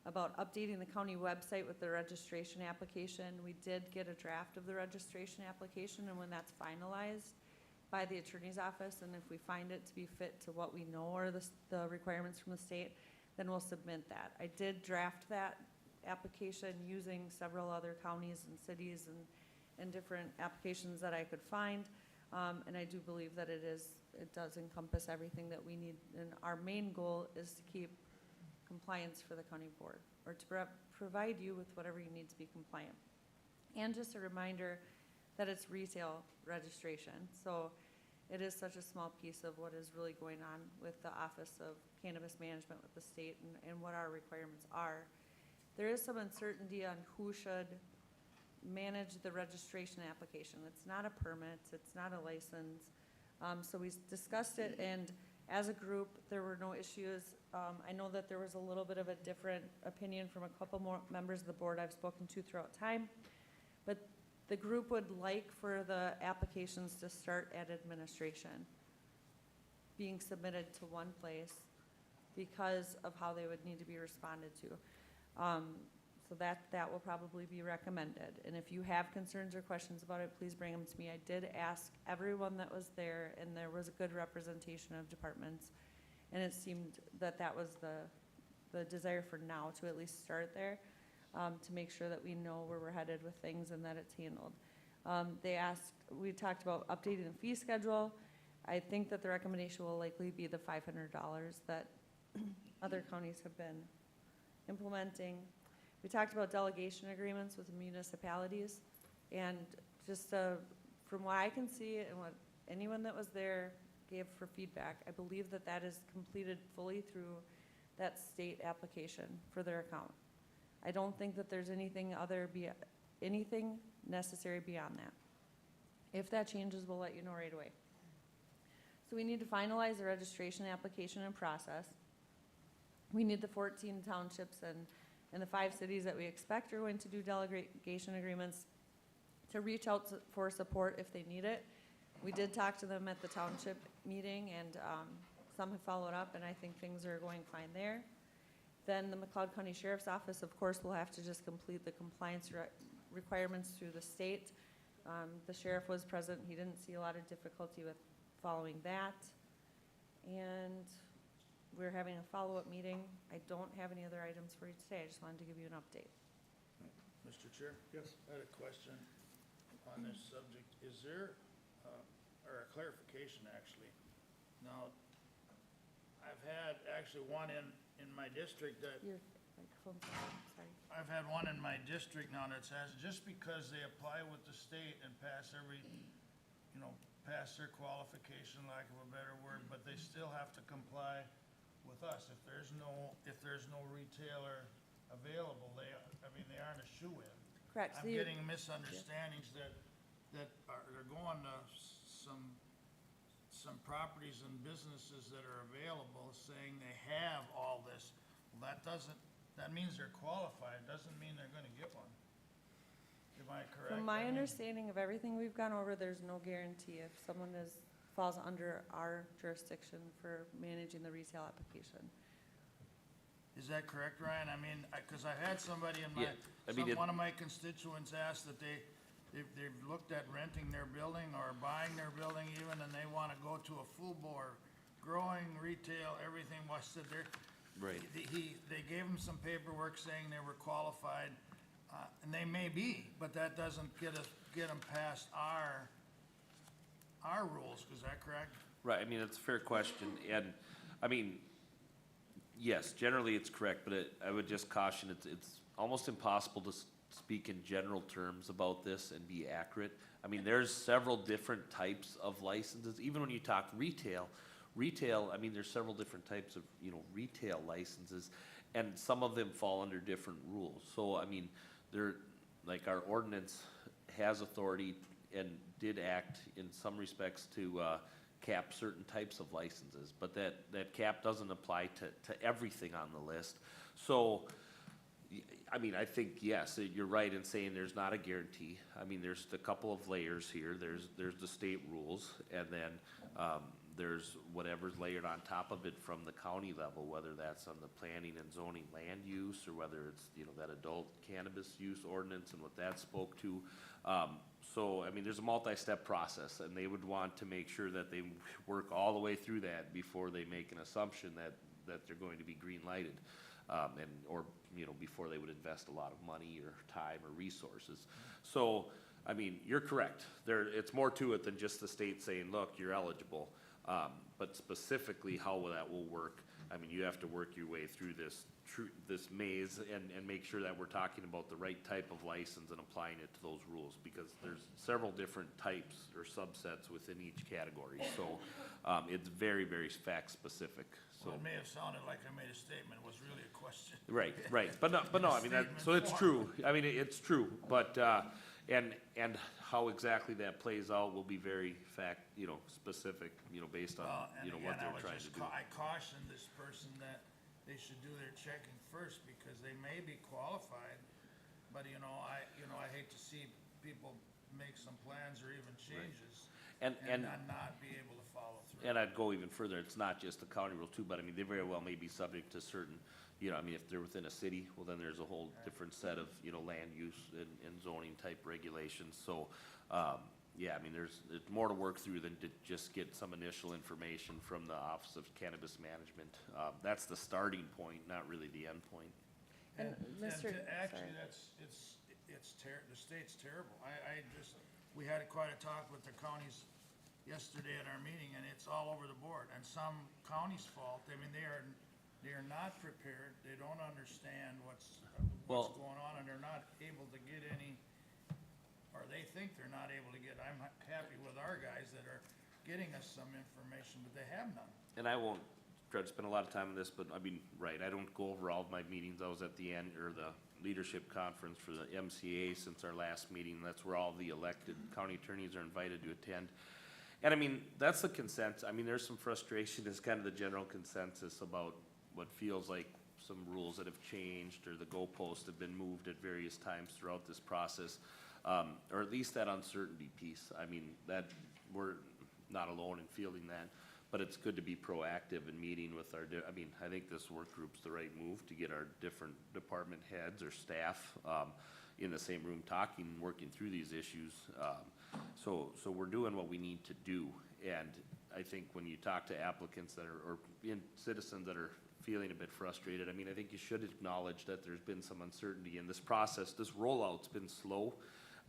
about updating the county website with the registration application. We did get a draft of the registration application, and when that's finalized by the attorney's office, and if we find it to be fit to what we know are the requirements from the state, then we'll submit that. I did draft that application using several other counties and cities and different applications that I could find, and I do believe that it does encompass everything that we need, and our main goal is to keep compliance for the county board, or to provide you with whatever you need to be compliant. And just a reminder that it's retail registration, so it is such a small piece of what is really going on with the Office of Cannabis Management with the state and what our requirements are. There is some uncertainty on who should manage the registration application. It's not a permit, it's not a license. So we discussed it, and as a group, there were no issues. I know that there was a little bit of a different opinion from a couple more members of the board I've spoken to throughout time, but the group would like for the applications to start at administration, being submitted to one place because of how they would need to be responded to. So that will probably be recommended. And if you have concerns or questions about it, please bring them to me. I did ask everyone that was there, and there was a good representation of departments. And it seemed that that was the desire for now, to at least start there, to make sure that we know where we're headed with things and that it's handled. We talked about updating the fee schedule. I think that the recommendation will likely be the $500 that other counties have been implementing. We talked about delegation agreements with the municipalities, and just from what I can see and what anyone that was there gave for feedback, I believe that that is completed fully through that state application for their account. I don't think that there's anything necessary beyond that. If that changes, we'll let you know right away. So we need to finalize the registration application and process. We need the 14 townships and the 5 cities that we expect are going to do delegation agreements to reach out for support if they need it. We did talk to them at the township meeting, and some have followed up, and I think things are going fine there. Then the McLeod County Sheriff's Office, of course, will have to just complete the compliance requirements through the state. The sheriff was present, he didn't see a lot of difficulty with following that. And we're having a follow-up meeting. I don't have any other items for you today, I just wanted to give you an update. Mr. Chair? Yes. I had a question on this subject. Is there, or a clarification, actually. Now, I've had actually one in my district that, Your microphone's on, sorry. I've had one in my district now that says, just because they apply with the state and pass pass their qualification, lack of a better word, but they still have to comply with us. If there's no retailer available, they aren't a shoo-in. Correct. I'm getting misunderstandings that they're going to some properties and businesses that are available, saying they have all this. Well, that means they're qualified, doesn't mean they're gonna get one. Am I correct? From my understanding of everything we've gone over, there's no guarantee if someone falls under our jurisdiction for managing the retail application. Is that correct, Ryan? I mean, cause I had somebody in my, one of my constituents asked that they've looked at renting their building or buying their building even, and they wanna go to a full bore, growing, retail, everything, said they're. Right. They gave them some paperwork saying they were qualified, and they may be, but that doesn't get them past our rules, is that correct? Right, I mean, it's a fair question, and, I mean, yes, generally it's correct, but I would just caution, it's almost impossible to speak in general terms about this and be accurate. I mean, there's several different types of licenses, even when you talk retail, I mean, there's several different types of, retail licenses, and some of them fall under different rules. So, I mean, like our ordinance has authority and did act in some respects to, cap certain types of licenses, but that cap doesn't apply to everything on the list. So, I mean, I think, yes, you're right in saying there's not a guarantee. I mean, there's a couple of layers here. There's the state rules, and then, there's whatever's layered on top of it from the county level, whether that's on the planning and zoning land use, or whether it's, that adult cannabis use ordinance and what that spoke to. So, I mean, there's a multi-step process, and they would want to make sure that they work all the way through that before they make an assumption that they're going to be green lighted. Or before they would invest a lot of money or time or resources. So, I mean, you're correct. It's more to it than just the state saying, look, you're eligible. But specifically how that will work, I mean, you have to work your way through this maze and make sure that we're talking about the right type of license and applying it to those rules, because there's several different types or subsets within each category. So, it's very, very fact specific. So Well, it may have sounded like I made a statement, it was really a question. Right, but no, I mean, so it's true, I mean, it's true, but, and how exactly that plays out will be very specific, based on, what they're trying to do. I caution this person that they should do their checking first, because they may be qualified, but, I hate to see people make some plans or even changes And not be able to follow through. And I'd go even further, it's not just the county rule too, but I mean, they very well may be subject to certain, I mean, if they're within a city, well, then there's a whole different set of, land use and zoning type regulations. So, yeah, I mean, there's more to work through than to just get some initial information from the Office of Cannabis Management. That's the starting point, not really the end point. And Mr. Actually, sorry. the state's terrible. We had quite a talk with the counties yesterday at our meeting, and it's all over the board, and some counties' fault. I mean, they are not prepared, they don't understand what's going on, and they're not able to get any, or they think they're not able to get. I'm happy with our guys that are getting us some information, but they have none. And I won't try to spend a lot of time on this, but I mean, right, I don't go over all of my meetings. I was at the end, or the leadership conference for the MCA since our last meeting. That's where all the elected county attorneys are invited to attend. And I mean, that's the consensus. I mean, there's some frustration is kind of the general consensus about what feels like some rules that have changed, or the goalposts have been moved at various times throughout this process. Or at least that uncertainty piece. I mean, that we're not alone in feeling that. but it's good to be proactive in meeting with our, I mean, I think this work group's the right move to get our different department heads or staff, in the same room talking, working through these issues. So we're doing what we need to do. And I think when you talk to applicants that are, or citizens that are feeling a bit frustrated, I mean, I think you should acknowledge that there's been some uncertainty in this process. This rollout's been slow,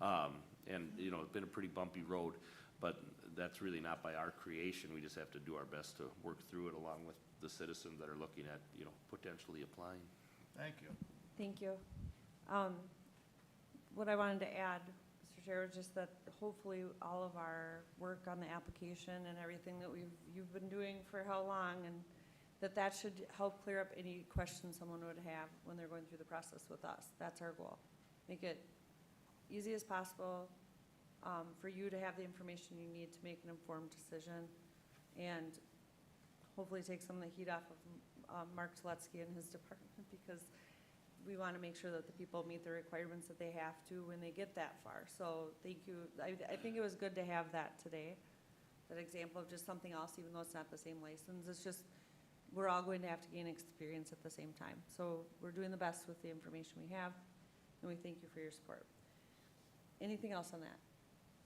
and, you know, it's been a pretty bumpy road, but that's really not by our creation. We just have to do our best to work through it along with the citizens that are looking at, you know, potentially applying. Thank you. Thank you. What I wanted to add, Mr. Chair, was just that hopefully all of our work on the application and everything that you've been doing for how long, and that should help clear up any questions someone would have when they're going through the process with us. That's our goal. Make it easy as possible for you to have the information you need to make an informed decision, and hopefully take some of the heat off of Mark Tuletsky and his department, because we want to make sure that the people meet the requirements that they have to when they get that far. So thank you. I think it was good to have that today, that example of just something else, even though it's not the same license. It's just, we're all going to have to gain experience at the same time. So we're doing the best with the information we have, and we thank you for your support. Anything else on that?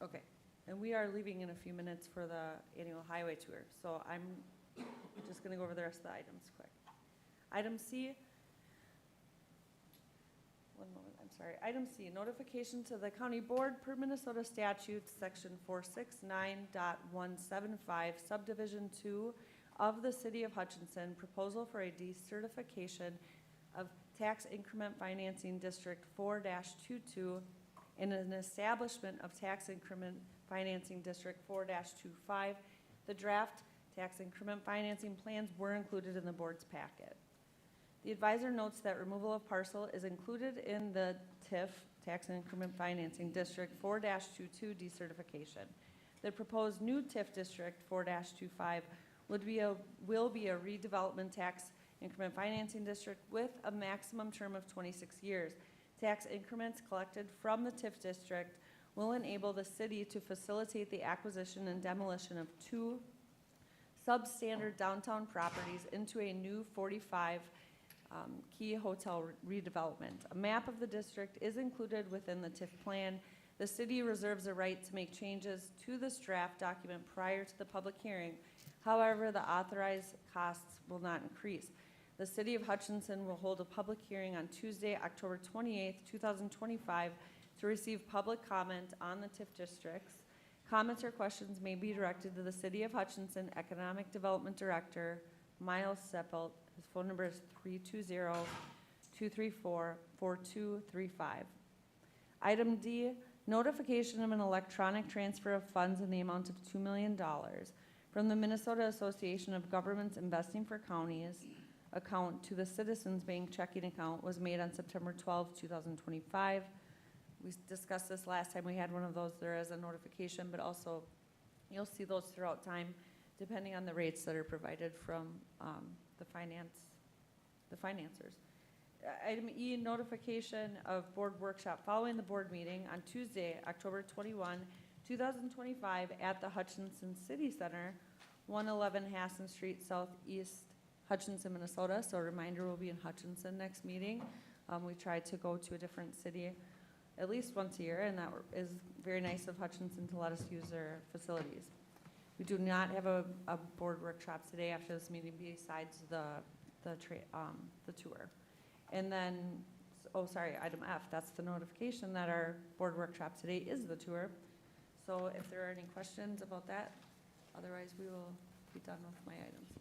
Okay. And we are leaving in a few minutes for the annual highway tour. So I'm just going to go over the rest of the items quick. Item C. One moment, I'm sorry. Item C, notification to the county board per Minnesota statutes, section 469.175, subdivision 2 of the city of Hutchinson, proposal for a decertification of tax increment financing district 4-22 and an establishment of tax increment financing district 4-25. The draft tax increment financing plans were included in the board's packet. The advisor notes that removal of parcel is included in the TIF, Tax Increment Financing District 4-22 decertification. The proposed new TIF District 4-25 will be a redevelopment tax increment financing district with a maximum term of 26 years. Tax increments collected from the TIF district will enable the city to facilitate the acquisition and demolition of 2 substandard downtown properties into a new 45 key hotel redevelopment. A map of the district is included within the TIF plan. The city reserves a right to make changes to this draft document prior to the public hearing. However, the authorized costs will not increase. The city of Hutchinson will hold a public hearing on Tuesday, October 28th, 2025 to receive public comment on the TIF districts. Comments or questions may be directed to the City of Hutchinson Economic Development Director, Miles Seppelt. His phone number is 320-234-4235. Item D, notification of an electronic transfer of funds in the amount of $2 million from the Minnesota Association of Governments Investing for Counties account to the Citizens Bank checking account was made on September 12, 2025. We discussed this last time we had one of those. There is a notification, but also you'll see those throughout time depending on the rates that are provided from the financiers. Item E, notification of board workshop following the board meeting on Tuesday, October 21, 2025 at the Hutchinson City Center, 111 Hassan Street, Southeast Hutchinson, Minnesota. So a reminder, we'll be in Hutchinson next meeting. We try to go to a different city at least once a year, and that is very nice of Hutchinson to let us use their facilities. We do not have a board workshop today after this meeting besides the tour. And then, item F, that's the notification that our board workshop today is the tour. So if there are any questions about that, otherwise we will be done with my items.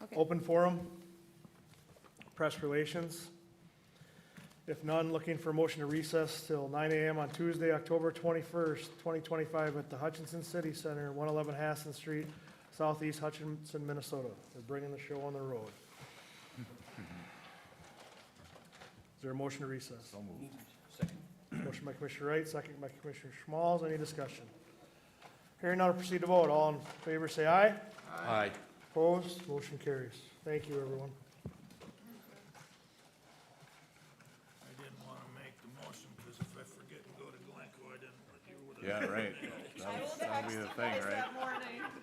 Okay. Open forum, press relations. If none, looking for a motion to recess till 9 a.m. on Tuesday, October 21st, 2025 at the Hutchinson City Center, 111 Hassan Street, Southeast Hutchinson, Minnesota. They're bringing the show on the road. Is there a motion to recess? So moved. Second. Motion by Commissioner Wright, second by Commissioner Schmalz. Any discussion? Hearing none, proceed to vote. All in favor say aye. Aye. Opposed? Motion carries. Thank you, everyone. I didn't want to make the motion because if I forget and go to Glencoe, I didn't, you would have Yeah, right. That'll be the thing, right? morning.